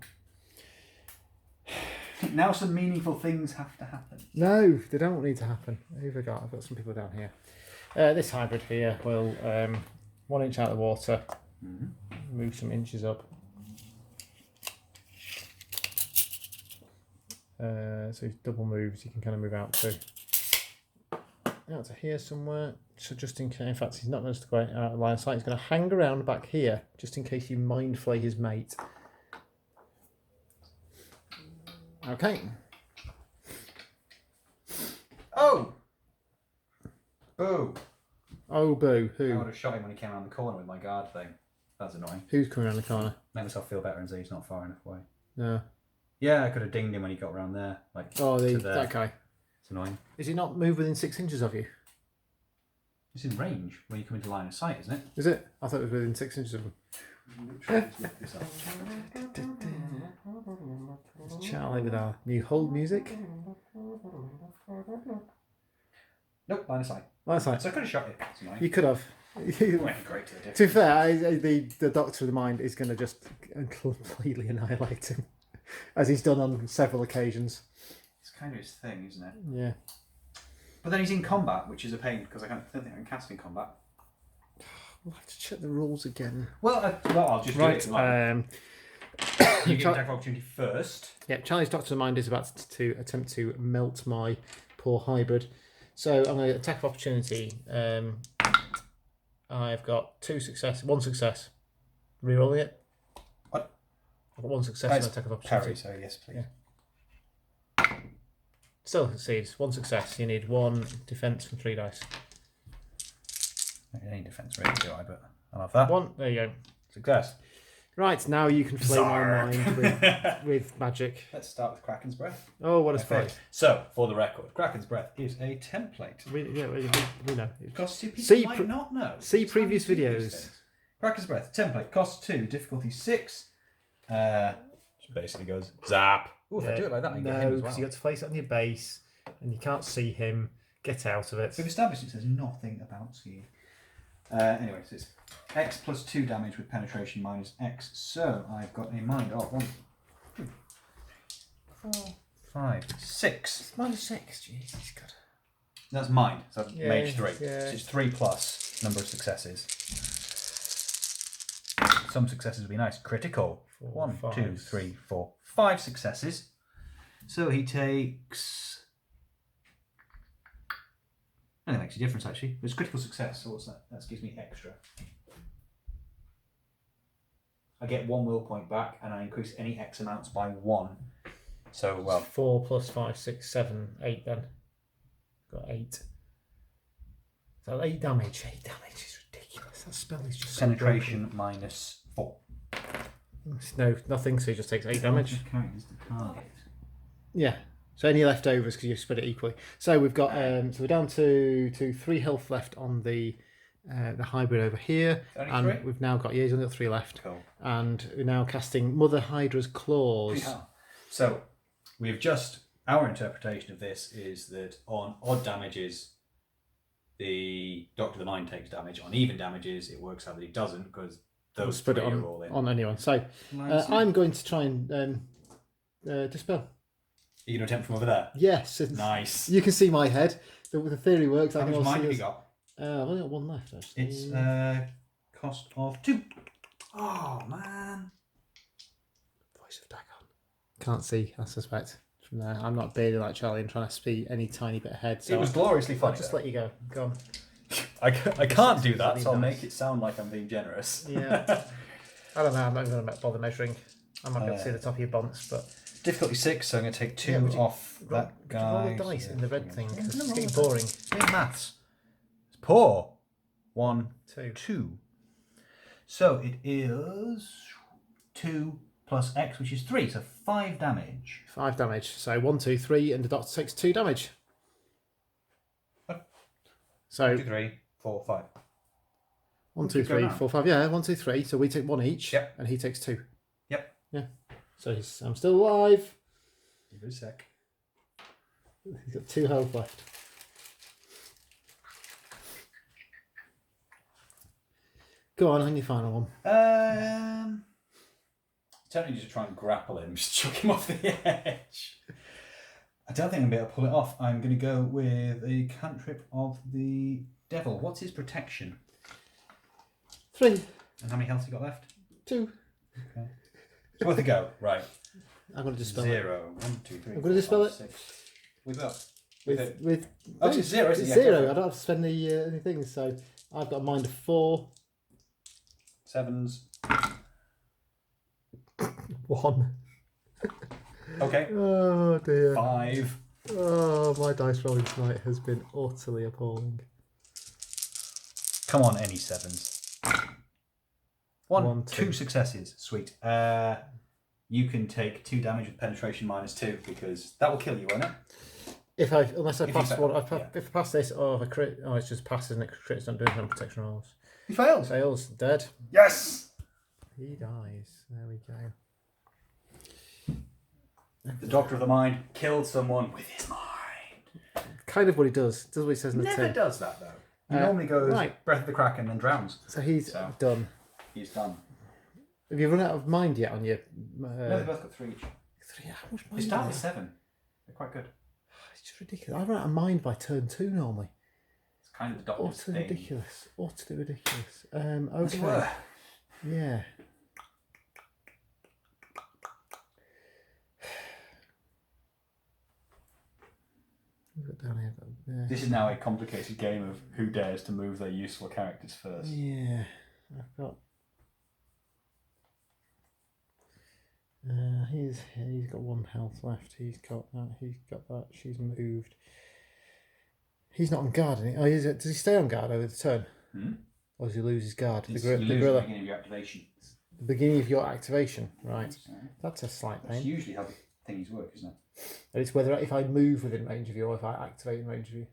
Now some meaningful things have to happen. No, they don't need to happen. Who have I got? I've got some people down here. This hybrid here will 1 inch out of the water, move some inches up. So he double moves, you can kind of move out to here somewhere. So just in case, in fact, he's not going to go out of line of sight. He's going to hang around back here, just in case you mind flay his mate. Okay. Oh! Boo! Oh, boo. I would Who? have shot him when he came around the corner with my guard thing. That's annoying. Who's coming around the corner? Make myself feel better and say he's not far enough away. No. Yeah, I could have dinged him when he got around there. Like, Oh, to there. that guy. It's annoying. Is he not moved within 6 inches of you? It's in range when you come into line of sight, isn't it? Is it? I thought it was within 6 inches of him. Let's look this up. It's Charlie with our new hold music. Nope, line of sight. That's right. So I could have shot it. It's annoying. You could have. It went great to the difference. To be fair, the Doctor of the Mind is going to just completely annihilate him, as he's done on several occasions. It's kind of his thing, isn't it? Yeah. But then he's in combat, which is a pain because I don't think I can cast in combat. We'll have to check the rules again. Well, I'll just do Right. it. Like, you get attack of opportunity first. Yeah, Charlie's Doctor of the Mind is about to attempt to melt my poor hybrid. So I'm going to attack of opportunity. I've got one success. Rerolling it. What? I've got one success on attack of opportunity. Parry, so yes, please. Yeah. Still succeeds. One success. You need 1 defense from 3 dice. I don't need any defense really, do I? But I'll have that. 1. There you go. Success. Right, now you can flame my Zark. mind with magic. Let's start with Kraken's Breath. Oh, what a My surprise. favourite. So, for the record, Kraken's Breath is a template. We know. Costs 2, people See might pre- not know. see It's previous how you do videos. these things. Kraken's Breath, template, costs 2, difficulty 6. Which basically goes zap. Ooh, if I do it like that, I can get him No, as because well. you got to place it on your base, and you can't see him. Get out of it. We've established it says nothing about skiing. Anyway, so it's X plus 2 damage with penetration minus X. So I've got a mind of 1, 2, 4, 5, 6. -6. Jesus God. That's mind. So Yeah, mage 3. yeah. So it's 3 plus number of successes. Some successes would be nice. Critical. 1, 2, 5. 3, 4, 5 successes. So he takes. I think that makes a difference actually. It's critical success, so what's that? That gives me extra. I get 1 will point back and I increase any X amounts by 1. So, well. 4 plus 5, 6, 7, 8 then. Got 8. So 8 damage. 8 damage is ridiculous. That spell is just so Penetration minus 4. broken. No, nothing, so he just takes 8 damage. Characters the target. Yeah. So any leftovers because you spread it equally. So we've got so we're down to 3 health left on the the hybrid over here. Only And 3? we've now got, he's only got 3 left. Cool. And we're now casting Mother Hydra's Claws. Yeah. So, our interpretation of this is that on odd damages, the Doctor of the Mind takes damage. On even damages, it works out that he doesn't because We'll those spread 3 it are all in. on anyone. So I'm going to try and dispel. Are you going to attempt from over there? Yes. Nice. You can see my head. The theory works. How I can much all mind see have us. you got? I've only got 1 left, actually. It's cost of 2. Oh, man. Voice of Dagon. Can't see, I suspect, from there. I'm not bearded like Charlie and trying to speak any tiny bit ahead. So It was gloriously I'll funny. just though. let you go. Go on. I can't do that, so I'll Nice. make it sound like I'm being generous. Yeah. I don't know. I'm not going to bother measuring. I might be able to see the top of your bonds, but Difficulty 6, so I'm going to take 2 Yeah, would you off roll, that would you roll guy. the dice in the red thing. 'Cause Yeah, it's roll getting the boring. Big maths. It's poor. 1, 2. 2. So it is 2 plus X, which is 3, so 5 damage. 5 damage. So 1, 2, 3, and the Doctor takes 2 damage. What? So 2, 3, 4, 5. 1, 2, keep going 3, round. 4, 5. Yeah, 1, 2, 3. So we take 1 each. Yep. And he takes 2. Yep. Yeah. So I'm still alive. Give it a sec. He's got 2 health left. Go on your final one. Tempting to try and grapple him, just chuck him off the edge. I don't think I'm going to be able to pull it off. I'm going to go with a cantrip of the devil. What's his protection? 3, And how many health you got left? 2. Okay. It's worth a go. Right. I'm going to dispel it. 0, 1, 2, 3. I'm gonna dispel it. 6. With what? With Oh, it's 0, isn't it? it's Yeah, 0. go I for it. don't have to spend any things. So I've got a mind of 4. 7s. 1. Okay. Oh dear. 5. Oh, my dice rolling tonight has been utterly appalling. Come on, any 7s. 1, 2 2. successes. Sweet. You can take 2 damage with penetration -2 because that will kill you, won't it? Unless I If you pass fail, one, if I pass this, or if I crit, it's just passes and it crits don't do anything on protection rolls. He fails. Fails, dead. Yes. He dies. There we go. The Doctor of the Mind killed someone with his mind. Kind of what he does. Does what he says in the Never tin. does that though. He Uh, normally goes right. Breath of the Kraken and then drowns. So he's So. done. He's done. Have you run out of mind yet on your? No, they both got 3 each. 3. How much They mind? start do with I- 7. They're quite good. It's just ridiculous. I run out of mind by turn 2 normally. It's kind of the Doctor's Utterly thing. ridiculous. Utterly ridiculous. As it Okay. were. Yeah. We've got down here, yeah. This is now a complicated game of who dares to move their useful characters first. Yeah, I've got. He's got 1 health left. He's got that. He's got that. She's moved. He's not on guard. Is he? Oh, does he stay on guard over the turn, or does he lose his guard? It's, the you lose at the gorilla. beginning of your activation. The beginning of your activation, right? So, That's a slight that's pain. usually how the thingies work, isn't it? And it's whether if I move within range of you or if I activate in range of you.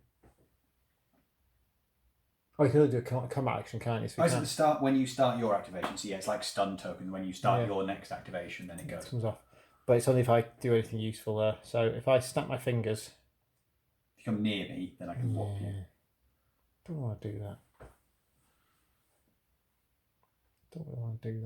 Oh, you can only do a combat action, can't you? So Oh, you it's at can't- the start when you start your activation. So yeah, it's like stun token. When you start Yeah. your next activation, then it It goes. comes off. But it's only if I do anything useful there. So if I snap my fingers. If you come near me, then I can walk you. Yeah. Don't want to do that. Don't really want to do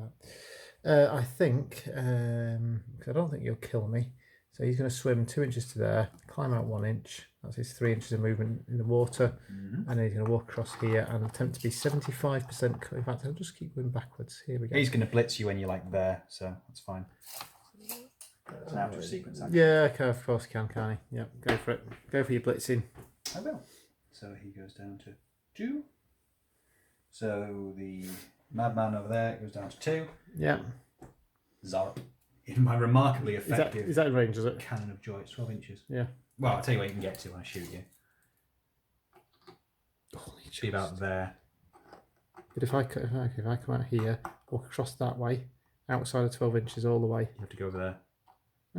that. I think, because I don't think you'll kill me. So he's going to swim 2 inches to there, climb out 1 inch. That's his 3 inches of movement in the water. And then he's going to walk across here and attempt to be 75%. In fact, I'll just keep going backwards. Here we go. He's going to blitz you when you're like there, so that's fine. It's an out of sequence action. Yeah, okay, of course he can't he? Yep, go for it. Go for your blitzing. I will. So he goes down to 2. So the madman over there goes down to 2. Yeah. Zarp. In my remarkably Is that, effective is that in range, is it? cannon of joy, it's 12 inches. Yeah. Well, I'll tell you where you can get to when I shoot you. Be about there. But if I come out here, walk across that way, outside of 12 inches all the way. You have to go over there.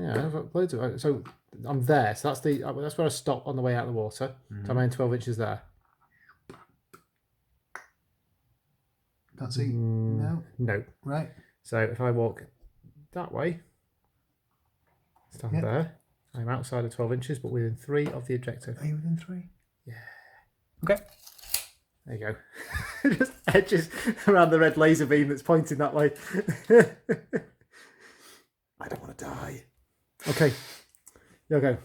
Yeah, I've got loads of. So I'm there. So that's where I stop on the way out of the water. So I'm in 12 inches there. Can't see. No. No. Right. So if I walk that way, stand there, I'm outside of 12 inches, but within 3 of the objective. Are you within 3? Yeah. Okay. There you go. Just edges around the red laser beam that's pointing that way. I don't want to die. Okay. You'll go.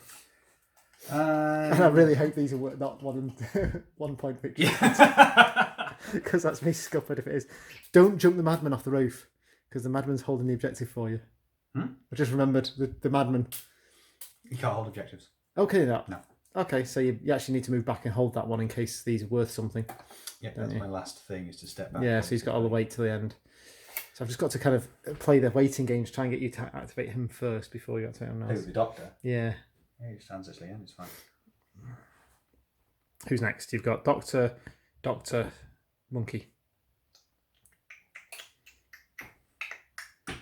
And I really hope these are not 1 point victory. Because that's me scuppered if it is. Don't jump the madman off the roof, because the madman's holding the objective for you. I just remembered the madman. You can't hold objectives. Okay, no. Okay, so you actually need to move back and hold that one in case these are worth something. Yep, that's my last thing, is to step back. Yeah, so he's got all the weight to the end. So I've just got to kind of play the waiting game to try and get you to activate him first before you activate him else. Who, the doctor? Yeah. Yeah, he stands at the end, it's fine. Who's next? You've got Doctor, Monkey. I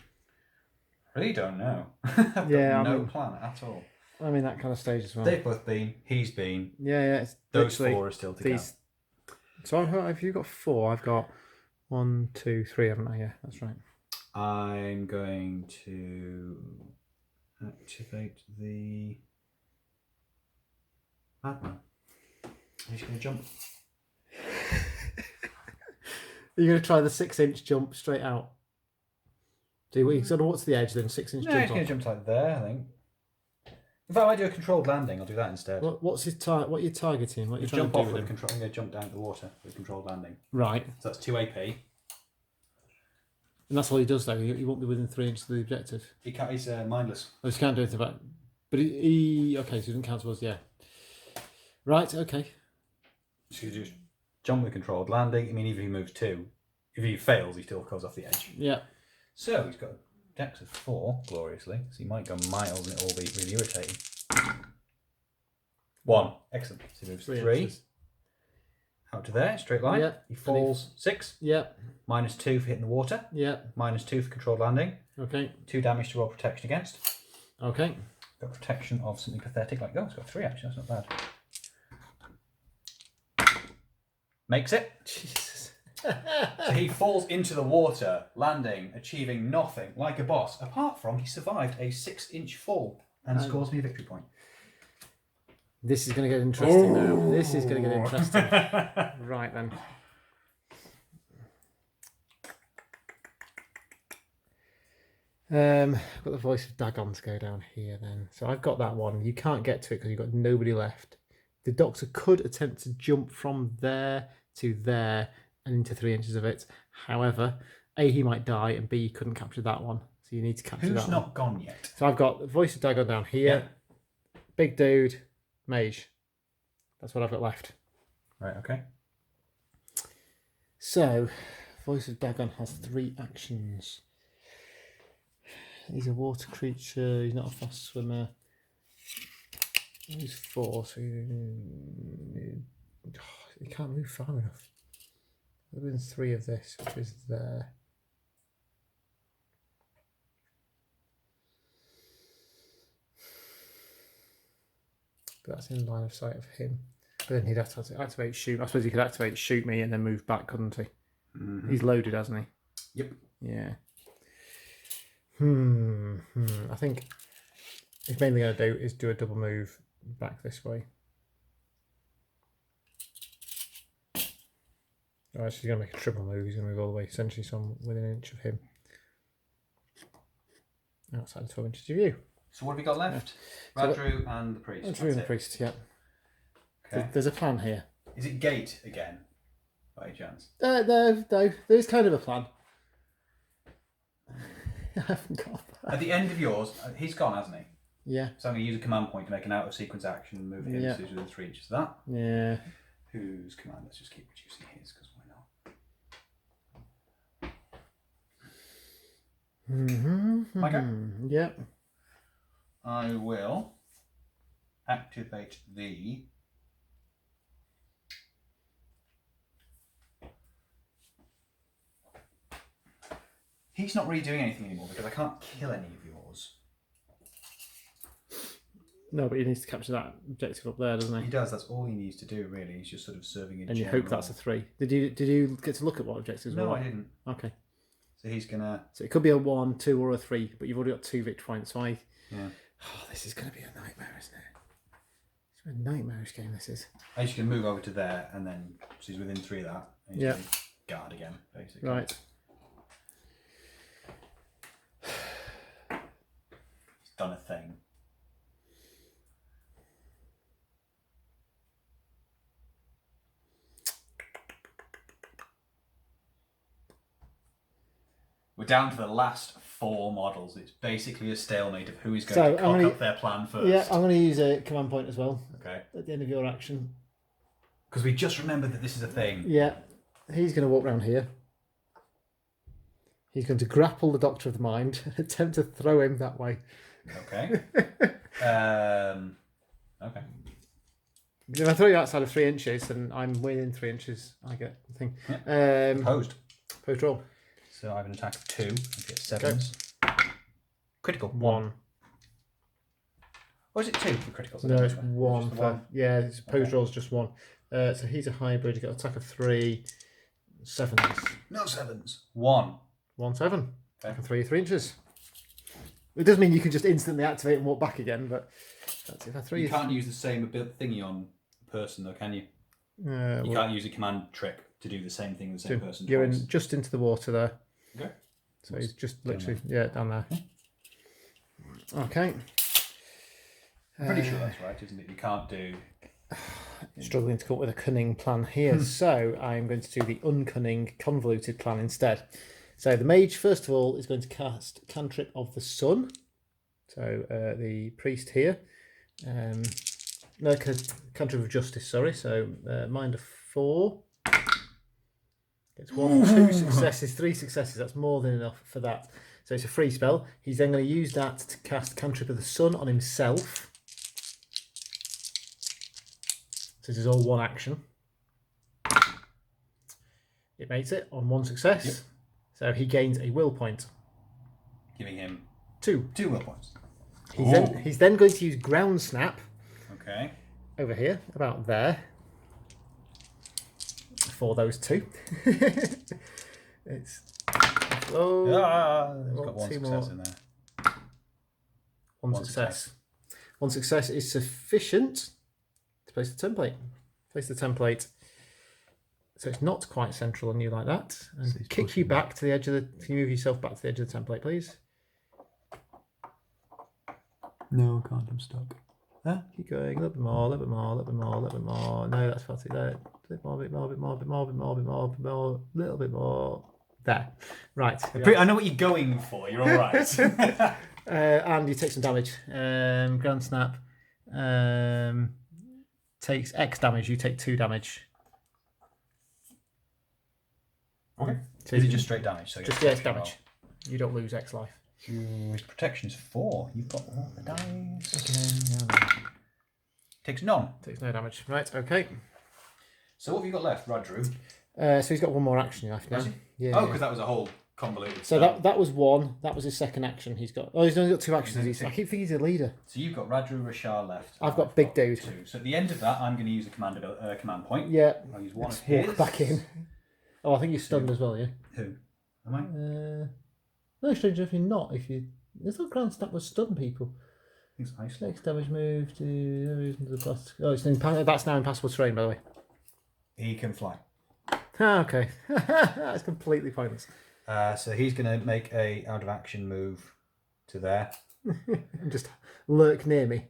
really don't know. I've got no plan at all. I'm in that kind of stage as well. They've both been, he's been. Yeah. It's those 4 are still to go. So have you got 4? I've got 1, 2, 3, haven't I? Yeah, that's right. I'm going to activate the madman. He's going to jump. You're going to try the 6-inch jump straight out. Do you sort of what's the edge then? 6-inch No, jump. he's going to jump like there, I think. In fact, I might do a controlled landing. I'll do that instead. What's his what are you targeting? What are you trying Jump to do off with with him? control. I'm going to jump down to the water with controlled landing. Right. So that's 2 AP. And that's all he does though. He won't be within 3 inches of the objective. He can't. He's mindless. Oh, he can't do anything about it. But he okay, so he doesn't count towards, yeah. Right, okay. So you just jump with controlled landing. I mean, even if he moves 2, if he fails, he still goes off the edge. Yeah. So he's got a dex of 4, gloriously. So he might go miles and it'll be really irritating. 1. Excellent. So he moves 3. Out to there, straight line. Yeah. He falls 6. Yeah. -2 for hitting the water. Yeah. -2 for controlled landing. Okay. 2 damage to roll protection against. Okay. Got protection of something pathetic like, it's got 3 actually, that's not bad. Makes it. Jesus. So he falls into the water, landing, achieving nothing, like a boss, apart from he survived a 6-inch fall and scores me a victory point. This is going to get interesting now. This is going to get interesting. Right then. I've got the voice of Dagon to go down here then. So I've got that one. You can't get to it because you've got nobody left. The doctor could attempt to jump from there to there and into 3 inches of it. However, A, he might die, and B, you couldn't capture that one. So you need to capture that one. Who's not gone yet? So I've got the voice of Dagon down here. Yeah. Big dude, mage. That's what I've got left. Right, okay. So, voice of Dagon has 3 actions. He's a water creature. He's not a fast swimmer. He's 4, so he can't move far enough. Within 3 of this, which is there. But that's in line of sight of him. But then he'd have to activate shoot. I suppose he could activate shoot me and then move back, couldn't he? Mm-hmm. He's loaded, hasn't he? Yep. Yeah. I think he's mainly going to do is do a double move back this way. Oh, actually, he's going to make a triple move. He's going to move all the way, essentially, so I'm within an inch of him. Outside of 12 inches of you. So what have we got left? Yeah. Radru and the priest. Radru and the priest, yeah. Okay. There's a plan here. Is it gate again, by any chance? No, there's kind of a plan. I haven't got a plan. At the end of yours, he's gone, hasn't he? Yeah. So I'm going to use a command point to make an out-of-sequence action and move him Yeah. so he's within 3 inches of that. Yeah. Whose command? Let's just keep reducing his, because why not? Okay. Yep. I will activate the he's not really doing anything anymore because I can't kill any of yours. No, but he needs to capture that objective up there, doesn't He he? does. That's all he needs to do, really. He's just sort of serving a And you general... hope that's a 3. Did you get to look at what objectives were? No, I didn't. Okay. So he's gonna... So it could be a 1, 2, or a 3, but you've already got 2 victory points. So Yeah. Oh, this is going to be a nightmare, isn't it? It's a nightmarish game. This is. I'm just gonna move over to there, and then so he's within 3 of that. And he's Yeah. gonna guard again, basically. Right. He's done a thing. We're down to the last 4 models. It's basically a stalemate of who is going to cock up their plan first. Yeah, I'm going to use a command point as well Okay. at the end of your action. Because we just remembered that this is a thing. Yeah, he's going to walk round here. He's going to grapple the Doctor of the Mind and attempt to throw him that way. Okay. Okay. If I throw you outside of 3 inches, then I'm within 3 inches. I get the thing. Opposed. Post roll. So I have an attack of 2. I get 7s. Critical. 1. Or is it 2 for criticals? No, it's Just 1 the for. one? Yeah, it's post Okay. roll's just 1. So he's a hybrid. You got attack of 3, 7s. No 7s. 1. 1, 7. Okay. I can throw you 3 inches. It doesn't mean you can just instantly activate and walk back again, but that's if I throw you. You can't use the same thingy on a person, though, can you? You can't use a command trick to do the same thing with the same person You're twice. in just into the water there. Okay. So he's just literally down there. Okay. I'm pretty sure that's right, isn't it? You can't do... Struggling to come up with a cunning plan here, so I'm going to do the uncunning, convoluted plan instead. So the mage, first of all, is going to cast Cantrip of the Sun. So the priest here. No, Cantrip of Justice, sorry. So mind of 4. Gets 1, 2 successes, 3 successes. That's more than enough for that. So it's a free spell. He's then going to use that to cast Cantrip of the Sun on himself. So this is all 1 action. It makes it on 1 success. Yep. So he gains a will point. Giving him 2. 2 will points. He's then going to use Ground Snap Okay. over here, about there, for those 2. It's It's got 1 2 success more. in there. 1 One success. 1 success is sufficient to place the template. Place the template so it's not quite central on you like that, and So he's kick you pushing back to the edge of the. Can you move yourself back to the edge of the template, please? No, I can't. I'm stuck. Keep going. A little bit more. A little bit more. A little bit more. A little bit more. No, that's far too there. A bit more. A bit more. A bit more. A bit more. A bit more. A bit more. A bit more. A little bit more. There. Right. I know what you're going for. You're all right. And you take some damage. Grand Snap takes X damage. You take 2 damage. Okay. So Is it just straight damage? So just X damage? You don't lose X life. His protection is 4. You've got all the dice. Okay. Takes none. Takes no damage. Right. Okay. So what have you got left, Radru? So he's got 1 more action left now. Has he? Yeah. Oh, yeah. because that was a whole convoluted. So spell. that was 1. That was his second action. He's got. Oh, he's only got 2 actions. He's I keep thinking he's a leader. So you've got Radru Rashaar left. I've got Big Dude. 2. So at the end of that, I'm going to use a command point. Yeah. I'll use 1 Let's of his. walk back in. Oh, I think you're stunned as well. Yeah. Who? Am I? No, stranger if you're not. If you. There's no Grand Snap with stun people. It's ice. Next damage move to the plus. Oh, it's that's now impassable terrain, by the way. He can fly. Ah, okay. That's completely pointless. So he's going to make a out of action move to there. Just lurk near me,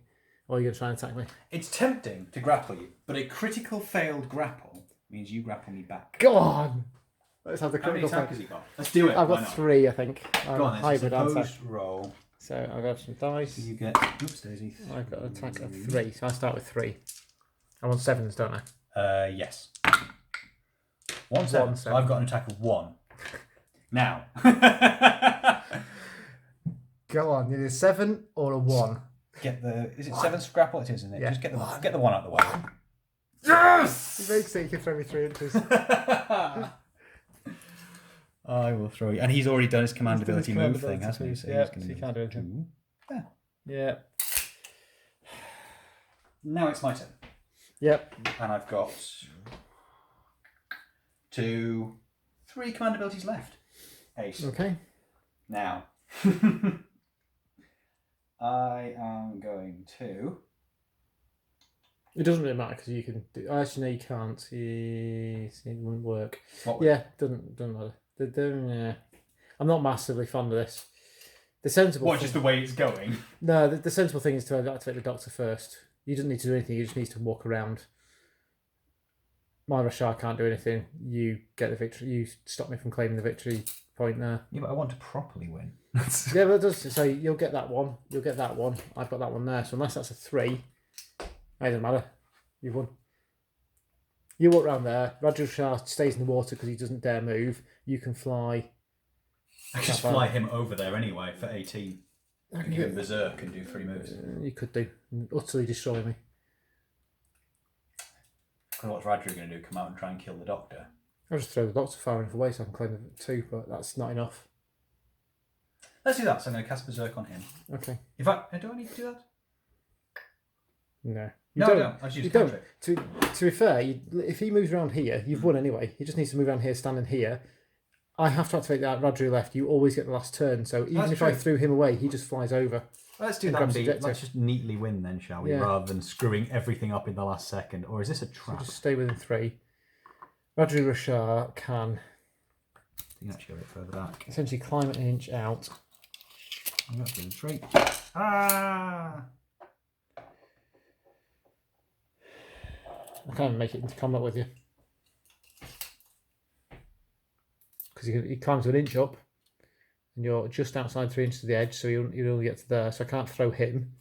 or are you going to try and attack me? It's tempting to grapple you, but a critical failed grapple means you grapple me back. Go on. Let's have the How many critical attack has fail. he got? Let's do it. I've Why got not? 3, I think. I'm Go a on, then. hybrid, aren't I? Opposed roll. So I've got some dice. You get. Oops, Daisy. I've got an attack of 3, so I start with 3. I want 7s, don't I? Yes. 1 7. 1 So 7. I've got an attack of 1. Now. Go on, either 7 or a 1. Get the. Is it 7 grapple? It is, isn't it? Yeah. Just get the 1 out of the way. Yes! He makes it, you can throw me 3 inches. I will throw you. And he's already done his command He's done his ability command move thing, ability hasn't he? too. So Yeah, he's going so to you can't do anything. Yeah. Now it's my turn. Yep. And I've got 3 command abilities left. Ace. Okay. Now, I am going to... It doesn't really matter because you can do. Actually, no, you can't. It wouldn't work. What Yeah, doesn't matter. Yeah. I'm not massively fond of this. The sensible. What, just the way it's going? No, the sensible thing is to activate the Doctor first. He doesn't need to do anything. He just needs to walk around. My Rashaar can't do anything. You get the victory. You stop me from claiming the victory point there. Yeah, but I want to properly win. Yeah, but it does. So you'll get that one. You'll get that one. I've got that one there. So unless that's a 3, it doesn't matter. You've won. You walk around there. Rashaar stays in the water because he doesn't dare move. You can fly. I just fly him over there anyway for 18. I can go berserk and do 3 moves. You could do. Utterly destroy me. What's Radru going to do? Come out and try and kill the Doctor? I'll just throw the Doctor far enough away so I can claim the 2, but that's not enough. Let's do that. So I'm going to cast berserk on him. Okay. In fact, do I need to do that? No. No. I just use cantrip. To be fair, if he moves around here, you've won anyway. He just needs to move around here, standing here. I have to activate that Radru left. You always get the last turn. So even if I threw him away, he just flies over. Let's do that. Let's just neatly win then, shall we? Yeah. Rather than screwing everything up in the last second. Or is this a So trap? just stay within 3. Radru Rashaar can You can actually go a bit further back. essentially climb an inch out. I'm going to do 3. Ah! I can't even make it into combat with you. Because he climbs an inch up and you're just outside 3 inches of the edge, so you'll only get to there. So I can't throw him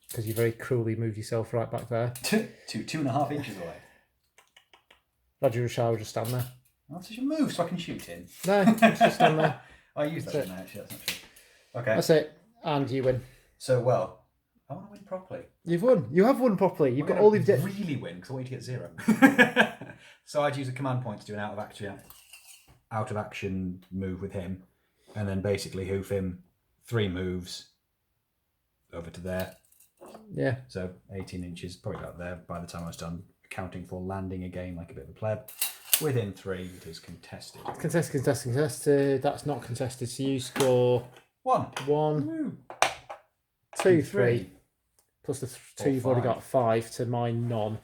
because you very cruelly moved yourself right back there. 2.5 inches away. Radru Rashaar will just stand there. Well, that's your move, so I can shoot in. No, just stand there. I use that, didn't I, actually? That's not true. Okay. That's it. And you win. So, well, I want to win properly. You've won. You have won properly. You've got all these... really win, because I want you to get 0. So I'd use a command point to do an out of action move with him, and then basically hoof him 3 moves over to there. Yeah. So 18 inches, probably about there by the time I was done, accounting for landing again like a bit of a pleb. Within 3, it is contested. Contested. That's not contested. So you score 1, 1, 2, 3. Plus the 2 you've already 5. got 5 to my none,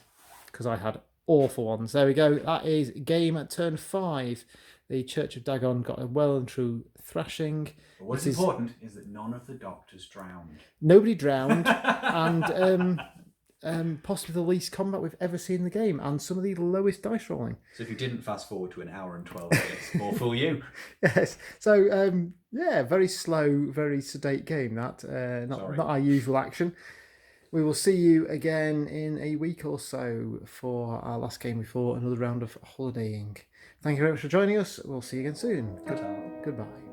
because I had awful ones. There we go. That is game at turn 5. The Church of Dagon got a well and true thrashing. But what is important is that none of the Doctors drowned. Nobody drowned, and possibly the least combat we've ever seen in the game, and some of the lowest dice rolling. So if you didn't fast forward to an hour and 12 minutes, more fool you. Yes. So yeah, very slow, very sedate game. That not our usual action. We will see you again in a week or so for our last game before another round of holidaying. Thank you very much for joining us. We'll see you again soon. Goodbye.